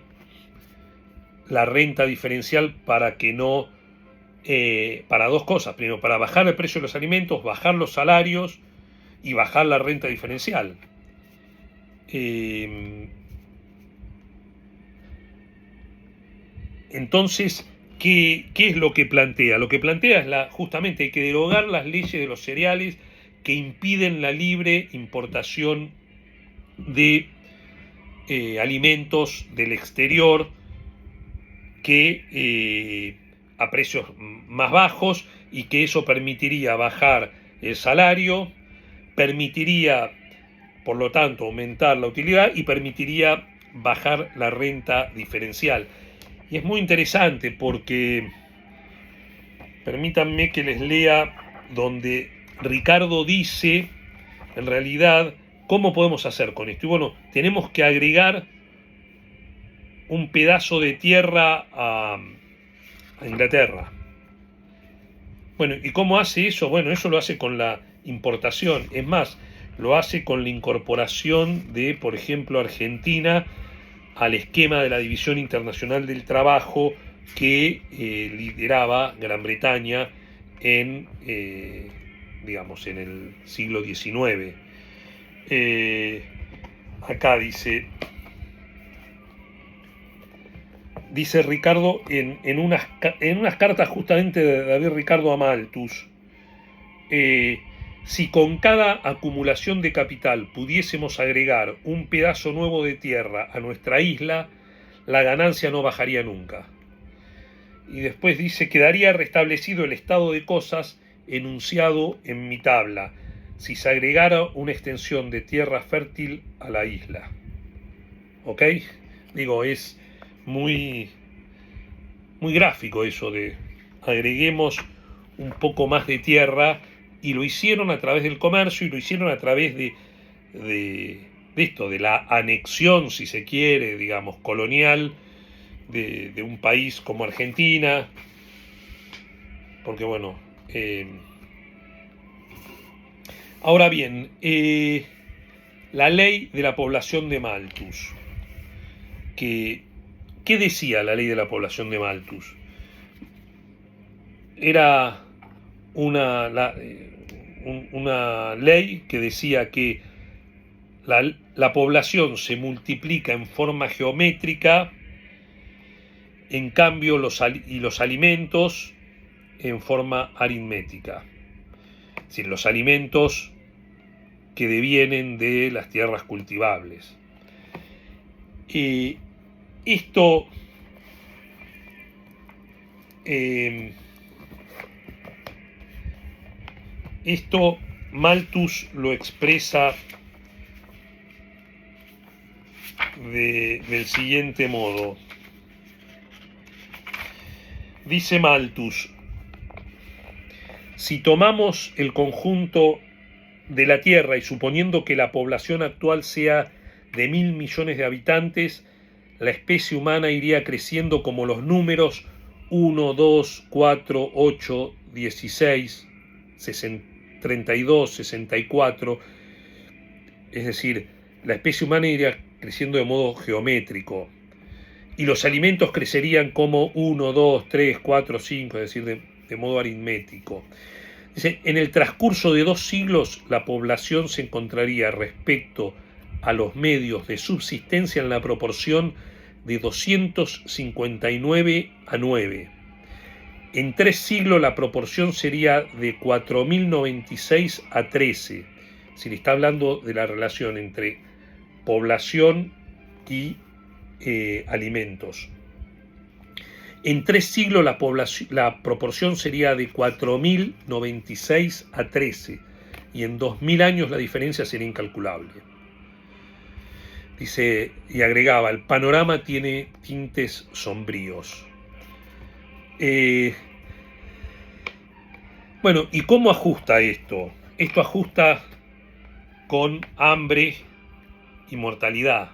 la renta diferencial para que no, para dos cosas. Primero, para bajar el precio de los alimentos, bajar los salarios y bajar la renta diferencial. Entonces, ¿qué es lo que plantea? Lo que plantea es justamente hay que derogar las leyes de los cereales que impiden la libre importación de alimentos del exterior a precios más bajos, y que eso permitiría bajar el salario, permitiría, por lo tanto, aumentar la utilidad y permitiría bajar la renta diferencial. Y es muy interesante porque, permítanme que les lea donde Ricardo dice, en realidad, ¿cómo podemos hacer con esto? Y bueno, tenemos que agregar un pedazo de tierra a Inglaterra. Bueno, ¿y cómo hace eso? Bueno, eso lo hace con la importación. Es más, lo hace con la incorporación de, por ejemplo, Argentina al esquema de la División Internacional del Trabajo que lideraba Gran Bretaña en el siglo XIX. Acá dice Ricardo en unas cartas justamente de David Ricardo a Malthus, si con cada acumulación de capital pudiésemos agregar un pedazo nuevo de tierra a nuestra isla, la ganancia no bajaría nunca. Y después dice, quedaría restablecido el estado de cosas enunciado en mi tabla, si se agregara una extensión de tierra fértil a la isla. ¿Ok? Digo, es muy gráfico eso de agreguemos un poco más de tierra, y lo hicieron a través del comercio, y lo hicieron a través de esto, de la anexión, si se quiere, digamos, colonial de un país como Argentina, porque bueno, ahora bien, la ley de la población de Malthus, ¿qué decía la ley de la población de Malthus? Era una ley que decía que la población se multiplica en forma geométrica, en cambio los alimentos en forma aritmética. Es decir, los alimentos que devienen de las tierras cultivables. Esto Malthus lo expresa del siguiente modo. Dice Malthus, si tomamos el conjunto de la Tierra y suponiendo que la población actual sea de 1.000 millones de habitantes, la especie humana iría creciendo como los números 1, 2, 4, 8, 16, 32, 64, es decir, la especie humana iría creciendo de modo geométrico y los alimentos crecerían como 1, 2, 3, 4, 5, es decir, de modo aritmético. Dice, en el transcurso de 2 siglos la población se encontraría respecto a los medios de subsistencia en la proporción de 259 a 9. En 3 siglos la proporción sería de 4096 a 13. Se le está hablando de la relación entre población y alimentos. En 3 siglos la proporción sería de 4096 a 13 y en 2000 años la diferencia sería incalculable. Dice, y agregaba, el panorama tiene tintes sombríos. Bueno, ¿y cómo ajusta esto? Esto ajusta con hambre y mortalidad,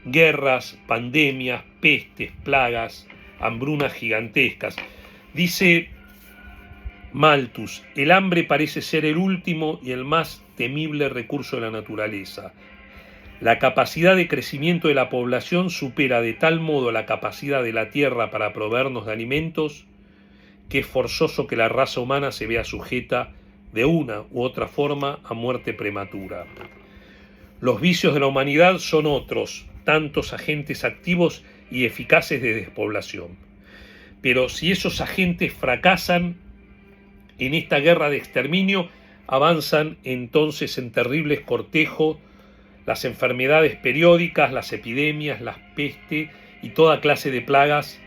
guerras, pandemias, pestes, plagas, hambrunas gigantescas. Dice Malthus, el hambre parece ser el último y el más temible recurso de la naturaleza. La capacidad de crecimiento de la población supera de tal modo la capacidad de la tierra para proveernos de alimentos que es forzoso que la raza humana se vea sujeta de una u otra forma a muerte prematura. Los vicios de la humanidad son otros, tantos agentes activos y eficaces de despoblación. Pero si esos agentes fracasan en esta guerra de exterminio, avanzan entonces en terribles cortejos las enfermedades periódicas, las epidemias, las pestes y toda clase de plagas,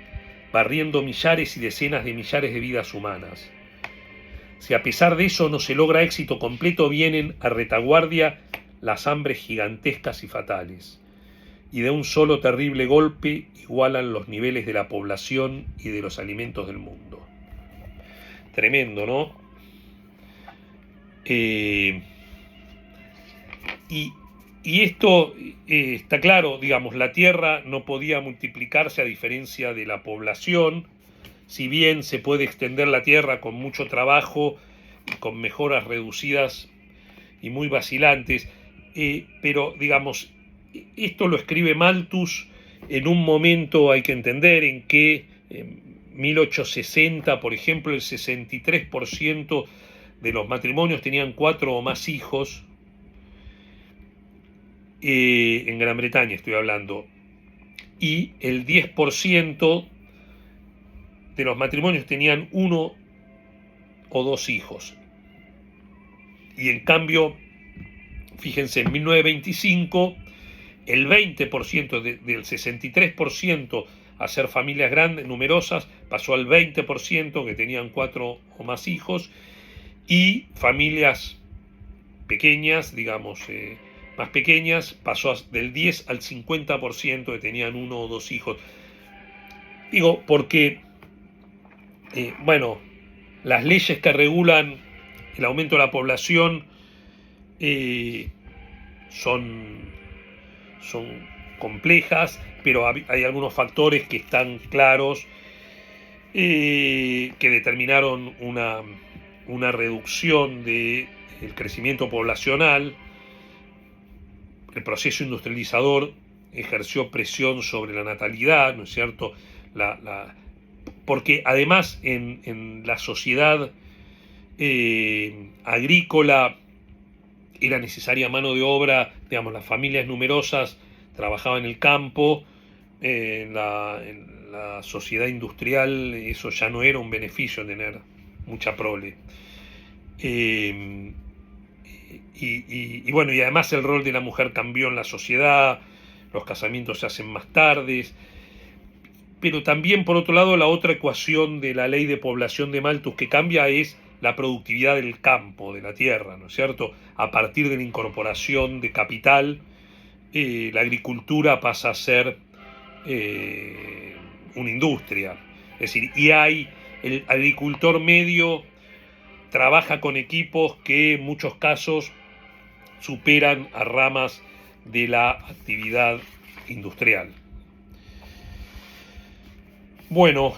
barriendo millares y decenas de millares de vidas humanas. Si a pesar de eso no se logra éxito completo, vienen a retaguardia las hambres gigantescas y fatales, y de un solo terrible golpe igualan los niveles de la población y de los alimentos del mundo. Tremendo, ¿no? Y esto está claro, digamos, la Tierra no podía multiplicarse a diferencia de la población, si bien se puede extender la Tierra con mucho trabajo, con mejoras reducidas y muy vacilantes, pero digamos, esto lo escribe Malthus en un momento, hay que entender, en que en 1860, por ejemplo, el 63% de los matrimonios tenían 4 o más hijos, en Gran Bretaña estoy hablando, y el 10% de los matrimonios tenían 1 o 2 hijos. Y en cambio, fíjense, en 1925, el 20% del 63% a ser familias grandes, numerosas, pasó al 20% que tenían 4 o más hijos, y familias pequeñas, digamos, más pequeñas, pasó del 10 al 50% que tenían 1 o 2 hijos. Digo, porque, bueno, las leyes que regulan el aumento de la población son complejas, pero hay algunos factores que están claros, que determinaron una reducción del crecimiento poblacional. El proceso industrializador ejerció presión sobre la natalidad, ¿no es cierto? Porque además en la sociedad agrícola era necesaria mano de obra, digamos, las familias numerosas trabajaban en el campo, en la sociedad industrial eso ya no era un beneficio tener mucha prole. Y bueno, y además el rol de la mujer cambió en la sociedad, los casamientos se hacen más tardes, pero también por otro lado la otra ecuación de la ley de población de Malthus que cambia es la productividad del campo, de la tierra, ¿no es cierto? A partir de la incorporación de capital, la agricultura pasa a ser una industria, es decir, y el agricultor medio trabaja con equipos que en muchos casos superan a ramas de la actividad industrial. Bueno,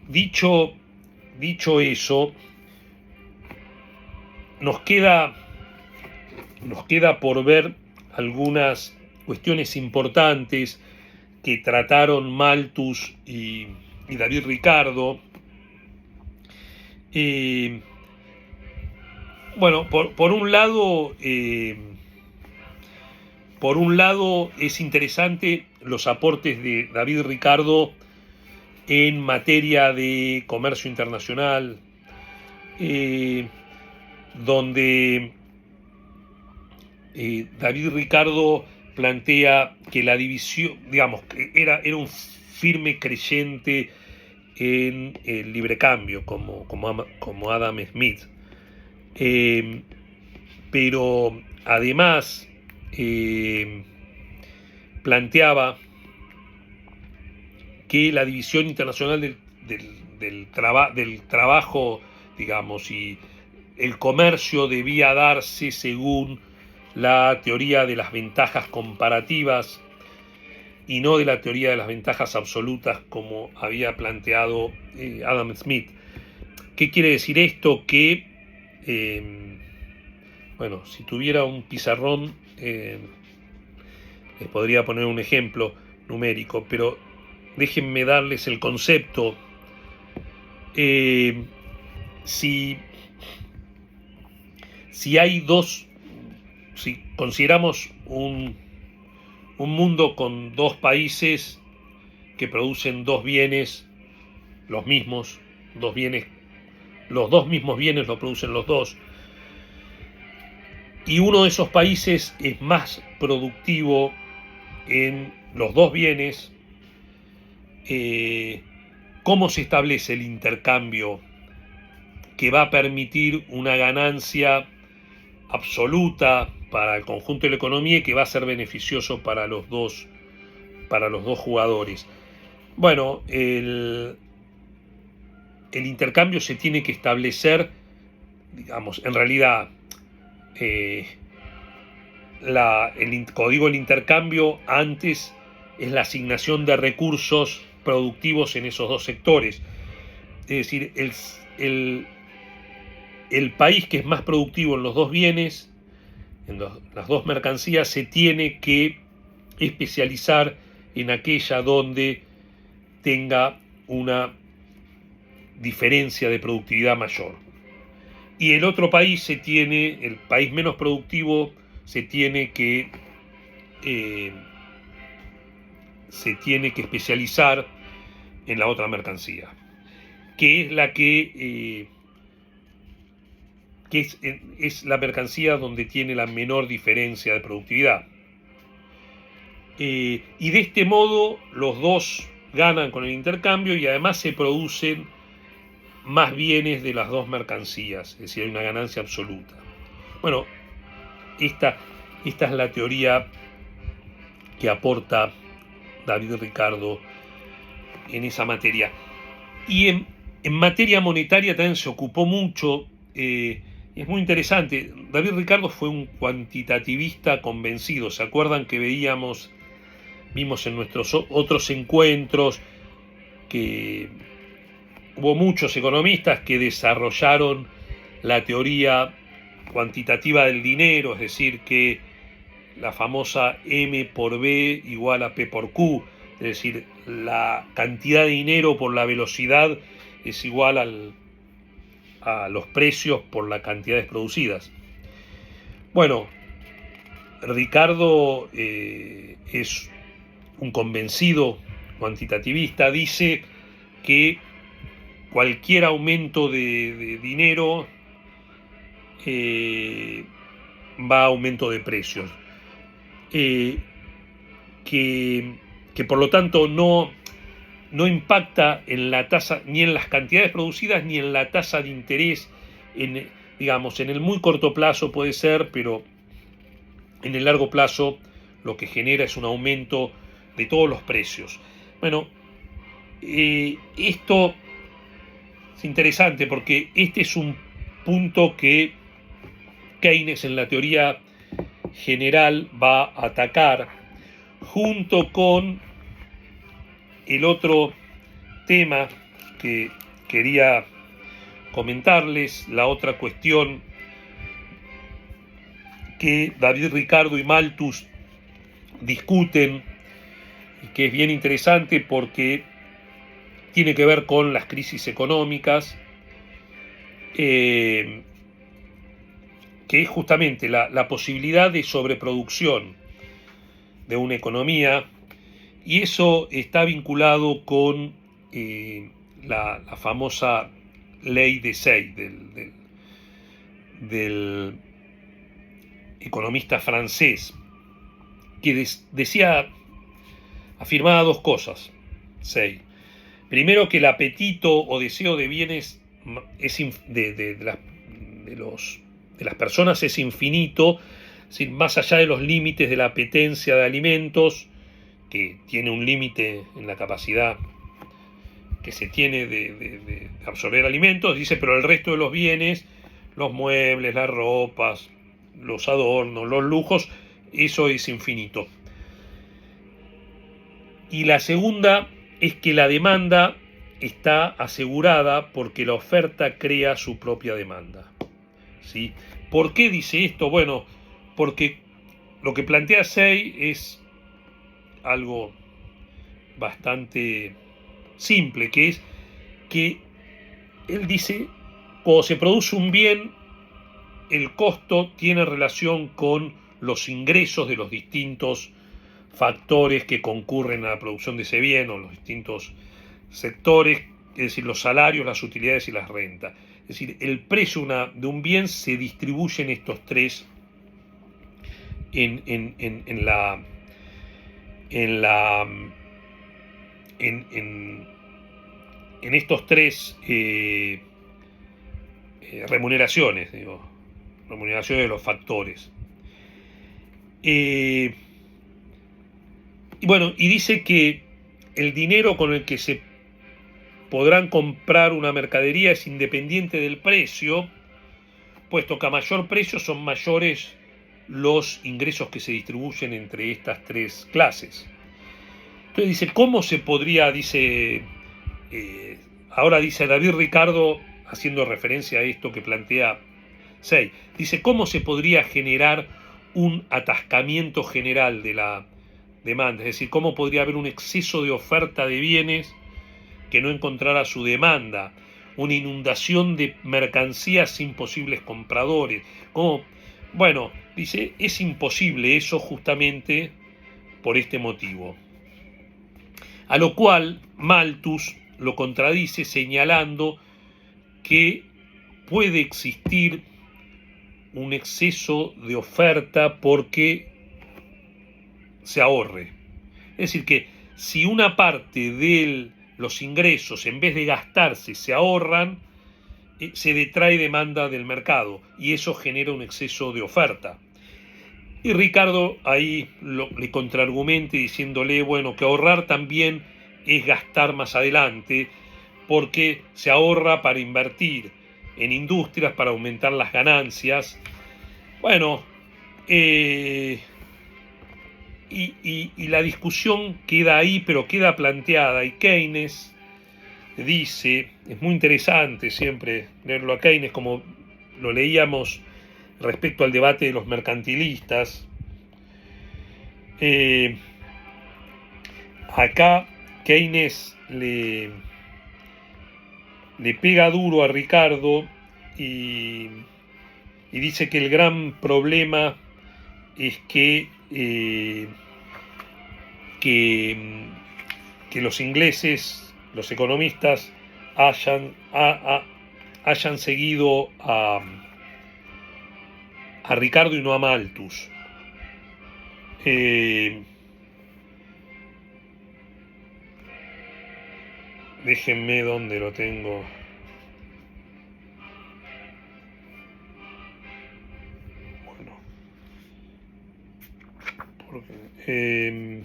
dicho eso, nos queda por ver algunas cuestiones importantes que trataron Malthus y David Ricardo. Bueno, por un lado es interesante los aportes de David Ricardo en materia de comercio internacional, donde David Ricardo plantea que la división, digamos, era un firme creyente en el libre cambio, como Adam Smith. Pero además planteaba que la división internacional del trabajo, digamos, y el comercio debía darse según la teoría de las ventajas comparativas y no de la teoría de las ventajas absolutas como había planteado Adam Smith. ¿Qué quiere decir esto? Que, bueno, si tuviera un pizarrón, les podría poner un ejemplo numérico, pero déjenme darles el concepto. Si consideramos un mundo con dos países que producen dos bienes, los dos mismos bienes lo producen los dos, y uno de esos países es más productivo en los dos bienes, ¿cómo se establece el intercambio que va a permitir una ganancia absoluta para el conjunto de la economía y que va a ser beneficioso para los dos jugadores? Bueno, el intercambio se tiene que establecer, digamos, en realidad, el intercambio antes es la asignación de recursos productivos en esos dos sectores. Es decir, el país que es más productivo en los dos bienes, en las dos mercancías, se tiene que especializar en aquella donde tenga una diferencia de productividad mayor. Y el otro país el país menos productivo se tiene que especializar en la otra mercancía, que es la que es la mercancía donde tiene la menor diferencia de productividad. Y de este modo los dos ganan con el intercambio y además se producen más bienes de las dos mercancías, es decir, hay una ganancia absoluta. Bueno, esta es la teoría que aporta David Ricardo en esa materia. Y en materia monetaria también se ocupó mucho. Es muy interesante. David Ricardo fue un cuantitativista convencido. ¿Se acuerdan que vimos en nuestros otros encuentros que hubo muchos economistas que desarrollaron la teoría cuantitativa del dinero, es decir, que la famosa M por B igual a P por Q, es decir, la cantidad de dinero por la velocidad es igual a los precios por las cantidades producidas. Bueno, Ricardo es un convencido cuantitativista, dice que cualquier aumento de dinero va a aumento de precios, que por lo tanto no impacta en la tasa, ni en las cantidades producidas, ni en la tasa de interés. Digamos, en el muy corto plazo puede ser, pero en el largo plazo lo que genera es un aumento de todos los precios. Bueno, esto es interesante porque este es un punto que Keynes en la teoría general va a atacar, junto con el otro tema que quería comentarles, la otra cuestión que David Ricardo y Malthus discuten, y que es bien interesante porque tiene que ver con las crisis económicas, que es justamente la posibilidad de sobreproducción de una economía, y eso está vinculado con la famosa ley de Say, del economista francés, que afirmaba dos cosas. Say. Primero, que el apetito o deseo de bienes de las personas es infinito, sin más allá de los límites de la apetencia de alimentos, que tiene un límite en la capacidad que se tiene de absorber alimentos. Dice, pero el resto de los bienes, los muebles, las ropas, los adornos, los lujos, eso es infinito. Y la segunda es que la demanda está asegurada porque la oferta crea su propia demanda. ¿Sí? ¿Por qué dice esto? Bueno, porque lo que plantea Say es algo bastante simple, que es que él dice, cuando se produce un bien, el costo tiene relación con los ingresos de los distintos factores que concurren a la producción de ese bien, o los distintos sectores, es decir, los salarios, las utilidades y las rentas. Es decir, el precio de un bien se distribuye en estos tres, en estos tres remuneraciones, remuneraciones de los factores. Y bueno, y dice que el dinero con el que se podrán comprar una mercadería es independiente del precio, puesto que a mayor precio son mayores los ingresos que se distribuyen entre estas tres clases. Entonces dice, ¿cómo se podría, ahora dice David Ricardo, haciendo referencia a esto que plantea Say, dice, ¿cómo se podría generar un atascamiento general de la demanda? Es decir, ¿cómo podría haber un exceso de oferta de bienes que no encontrara su demanda? Una inundación de mercancías sin posibles compradores. ¿Cómo? Bueno, dice, es imposible eso justamente por este motivo. A lo cual Malthus lo contradice señalando que puede existir un exceso de oferta porque se ahorre. Es decir, que si una parte de los ingresos, en vez de gastarse, se ahorran, se detrae demanda del mercado y eso genera un exceso de oferta. Y Ricardo ahí le contraargumenta diciéndole, bueno, que ahorrar también es gastar más adelante, porque se ahorra para invertir en industrias, para aumentar las ganancias. Bueno, y la discusión queda ahí, pero queda planteada, y Keynes dice, es muy interesante siempre leerlo a Keynes, como lo leíamos respecto al debate de los mercantilistas. Acá Keynes le pega duro a Ricardo y dice que el gran problema es que los ingleses, los economistas, hayan seguido a Ricardo y no a Malthus. Déjenme dónde lo tengo. Bueno, porque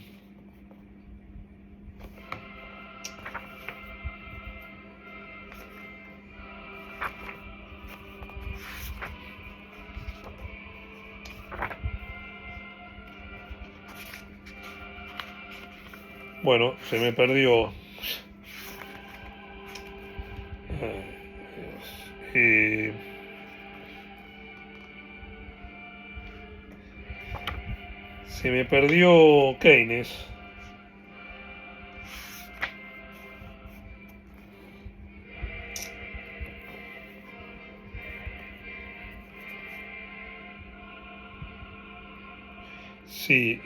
Bueno, se me perdió. Eh, Se me perdió Keynes. Sí,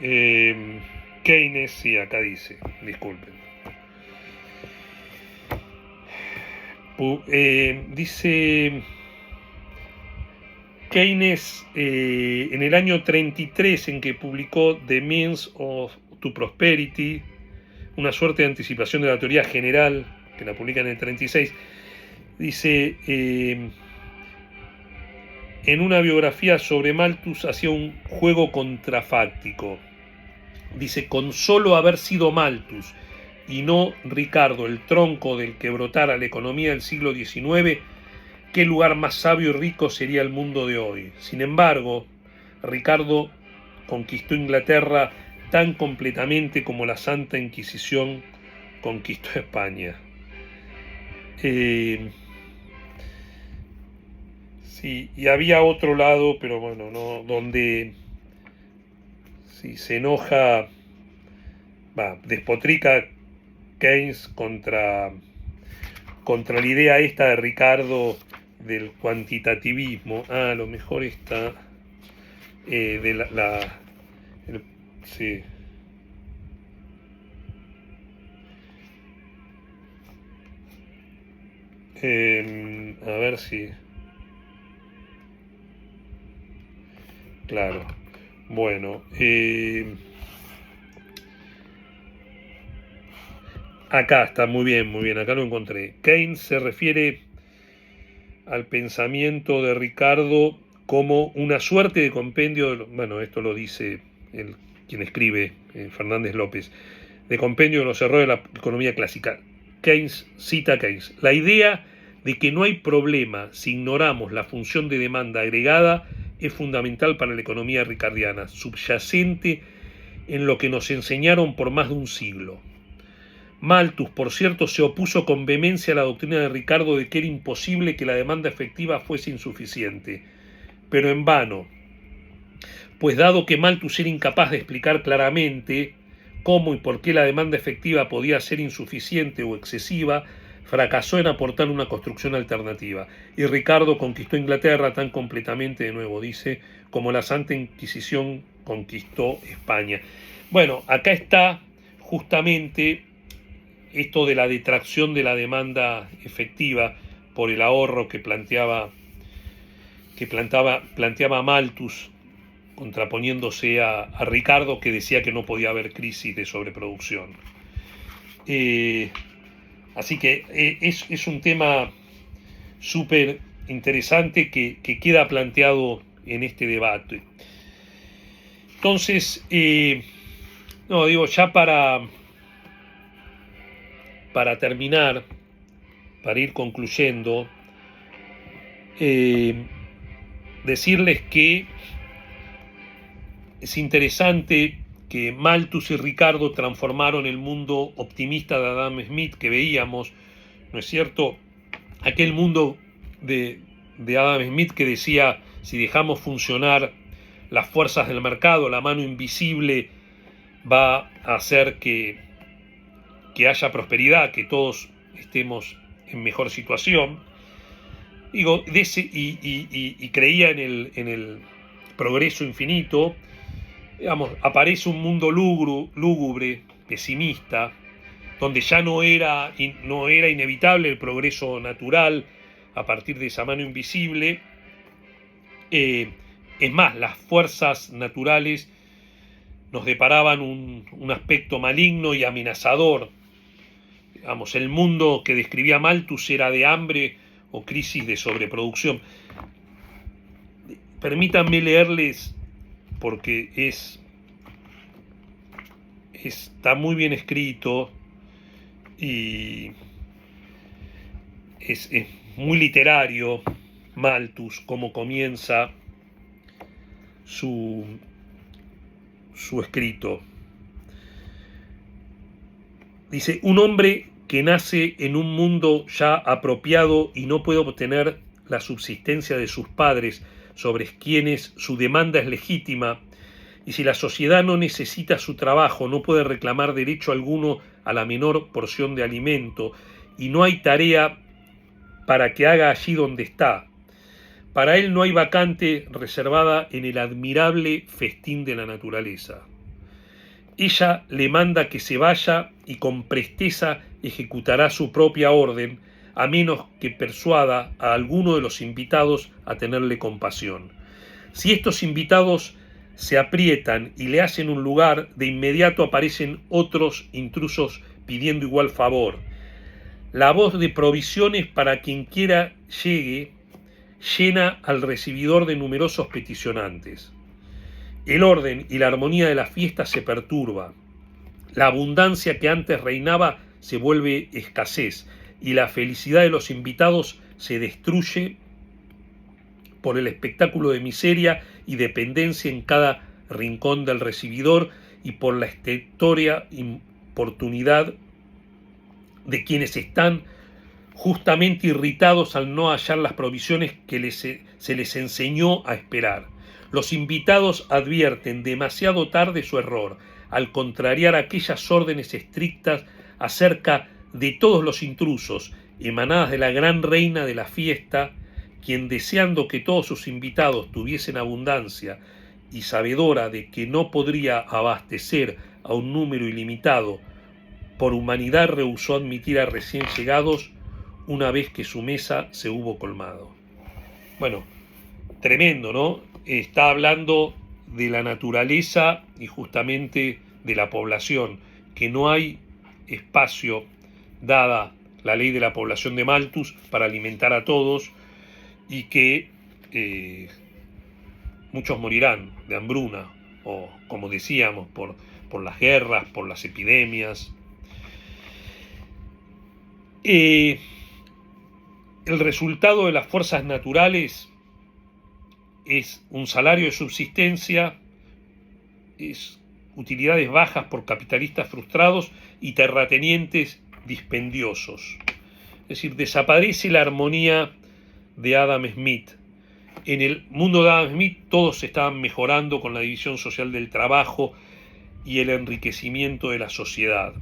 Keynes, sí, acá dice, disculpen. Dice Keynes en el año 33 en que publicó The Means to Prosperity, una suerte de anticipación de la teoría general, que la publica en el 36, dice, en una biografía sobre Malthus hacía un juego contrafáctico. Dice, con solo haber sido Malthus y no Ricardo el tronco del que brotara la economía del siglo XIX, ¿qué lugar más sabio y rico sería el mundo de hoy? Sin embargo, Ricardo conquistó Inglaterra tan completamente como la Santa Inquisición conquistó España. Sí, y había otro lado, pero bueno, no, donde sí, se enoja, despotrica Keynes contra la idea esta de Ricardo del cuantitativismo. A lo mejor está de sí. A ver si. Claro. Bueno. Acá está, muy bien, acá lo encontré. Keynes se refiere al pensamiento de Ricardo como una suerte de compendio, bueno, esto lo dice quien escribe, Fernández López, de compendio de los errores de la economía clásica. Keynes cita a Keynes: la idea de que no hay problema si ignoramos la función de demanda agregada es fundamental para la economía ricardiana, subyacente en lo que nos enseñaron por más de un siglo. Malthus, por cierto, se opuso con vehemencia a la doctrina de Ricardo de que era imposible que la demanda efectiva fuese insuficiente, pero en vano, pues dado que Malthus era incapaz de explicar claramente cómo y por qué la demanda efectiva podía ser insuficiente o excesiva, fracasó en aportar una construcción alternativa. Y Ricardo conquistó Inglaterra tan completamente, de nuevo dice, como la Santa Inquisición conquistó España. Bueno, acá está justamente esto de la detracción de la demanda efectiva por el ahorro que planteaba Malthus, contraponiéndose a Ricardo, que decía que no podía haber crisis de sobreproducción. Así que es un tema súper interesante que queda planteado en este debate. Entonces, ya para terminar, para ir concluyendo, decirles que es interesante que Malthus y Ricardo transformaron el mundo optimista de Adam Smith que veíamos, ¿no es cierto? Aquel mundo de Adam Smith que decía, si dejamos funcionar las fuerzas del mercado, la mano invisible va a hacer que haya prosperidad, que todos estemos en mejor situación. Digo, y creía en el progreso infinito. Digamos, aparece un mundo lúgubre, pesimista, donde ya no era inevitable el progreso natural a partir de esa mano invisible. Es más, las fuerzas naturales nos deparaban un aspecto maligno y amenazador. Digamos, el mundo que describía Malthus era de hambre o crisis de sobreproducción. Permítanme leerles, porque está muy bien escrito y es muy literario Malthus, cómo comienza su escrito. Dice, un hombre que nace en un mundo ya apropiado y no puede obtener la subsistencia de sus padres, sobre quienes su demanda es legítima, y si la sociedad no necesita su trabajo, no puede reclamar derecho alguno a la menor porción de alimento, y no hay tarea para que haga allí donde está. Para él no hay vacante reservada en el admirable festín de la naturaleza. Ella le manda que se vaya y con presteza ejecutará su propia orden, a menos que persuada a alguno de los invitados a tenerle compasión. Si estos invitados se aprietan y le hacen un lugar, de inmediato aparecen otros intrusos pidiendo igual favor. La voz de provisiones para quien quiera llegue llena al recibidor de numerosos peticionantes. El orden y la armonía de la fiesta se perturba. La abundancia que antes reinaba se vuelve escasez y la felicidad de los invitados se destruye por el espectáculo de miseria y dependencia en cada rincón del recibidor y por la estertórea importunidad de quienes están justamente irritados al no hallar las provisiones que se les enseñó a esperar. Los invitados advierten demasiado tarde su error, al contrariar aquellas órdenes estrictas acerca de todos los intrusos, emanadas de la gran reina de la fiesta, quien, deseando que todos sus invitados tuviesen abundancia y sabedora de que no podría abastecer a un número ilimitado, por humanidad rehusó admitir a recién llegados una vez que su mesa se hubo colmado. Bueno, tremendo, ¿no? Está hablando de la naturaleza y justamente de la población, que no hay espacio, dada la ley de la población de Malthus, para alimentar a todos, y que muchos morirán de hambruna, o como decíamos, por las guerras, por las epidemias. El resultado de las fuerzas naturales es un salario de subsistencia, es utilidades bajas por capitalistas frustrados y terratenientes dispendiosos. Es decir, desaparece la armonía de Adam Smith. En el mundo de Adam Smith todos estaban mejorando con la división social del trabajo y el enriquecimiento de la sociedad.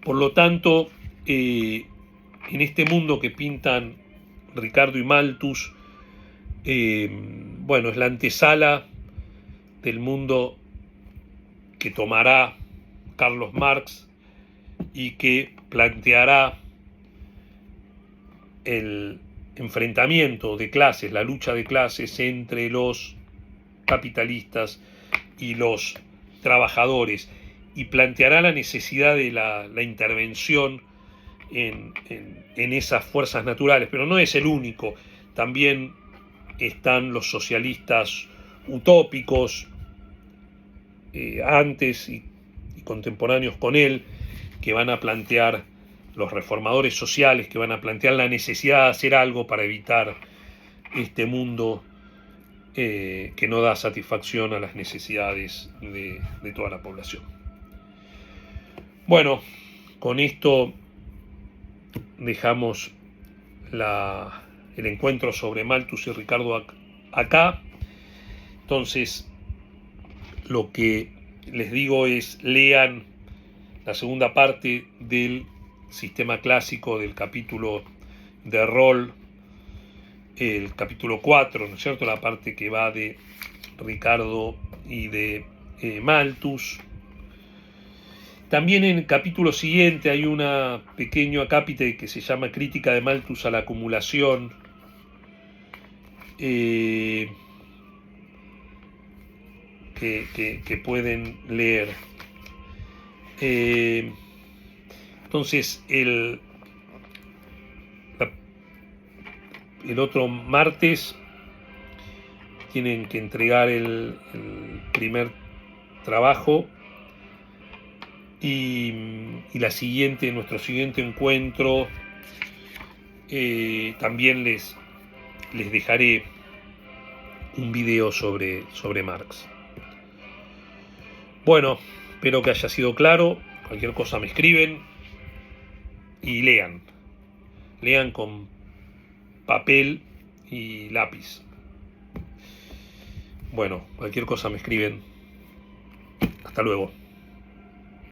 Por lo tanto, en este mundo que pintan Ricardo y Malthus, bueno, es la antesala del mundo que tomará Carlos Marx y que planteará el enfrentamiento de clases, la lucha de clases entre los capitalistas y los trabajadores, y planteará la necesidad de la intervención en esas fuerzas naturales, pero no es el único. También están los socialistas utópicos, antes y contemporáneos con él, que van a plantear, los reformadores sociales, que van a plantear la necesidad de hacer algo para evitar este mundo que no da satisfacción a las necesidades de toda la población. Bueno, con esto dejamos el encuentro sobre Malthus y Ricardo acá. Entonces, lo que les digo es, lean la segunda parte del sistema clásico, del capítulo de Roll, el capítulo 4, ¿no es cierto?, la parte que va de Ricardo y de Malthus. También en el capítulo siguiente hay una pequeño acápite que se llama Crítica de Malthus a la acumulación, que pueden leer. Entonces el otro martes tienen que entregar el primer trabajo, y nuestro siguiente encuentro, también les dejaré un video sobre Marx. Bueno, espero que haya sido claro. Cualquier cosa me escriben y lean. Lean con papel y lápiz. Bueno, cualquier cosa me escriben. Hasta luego.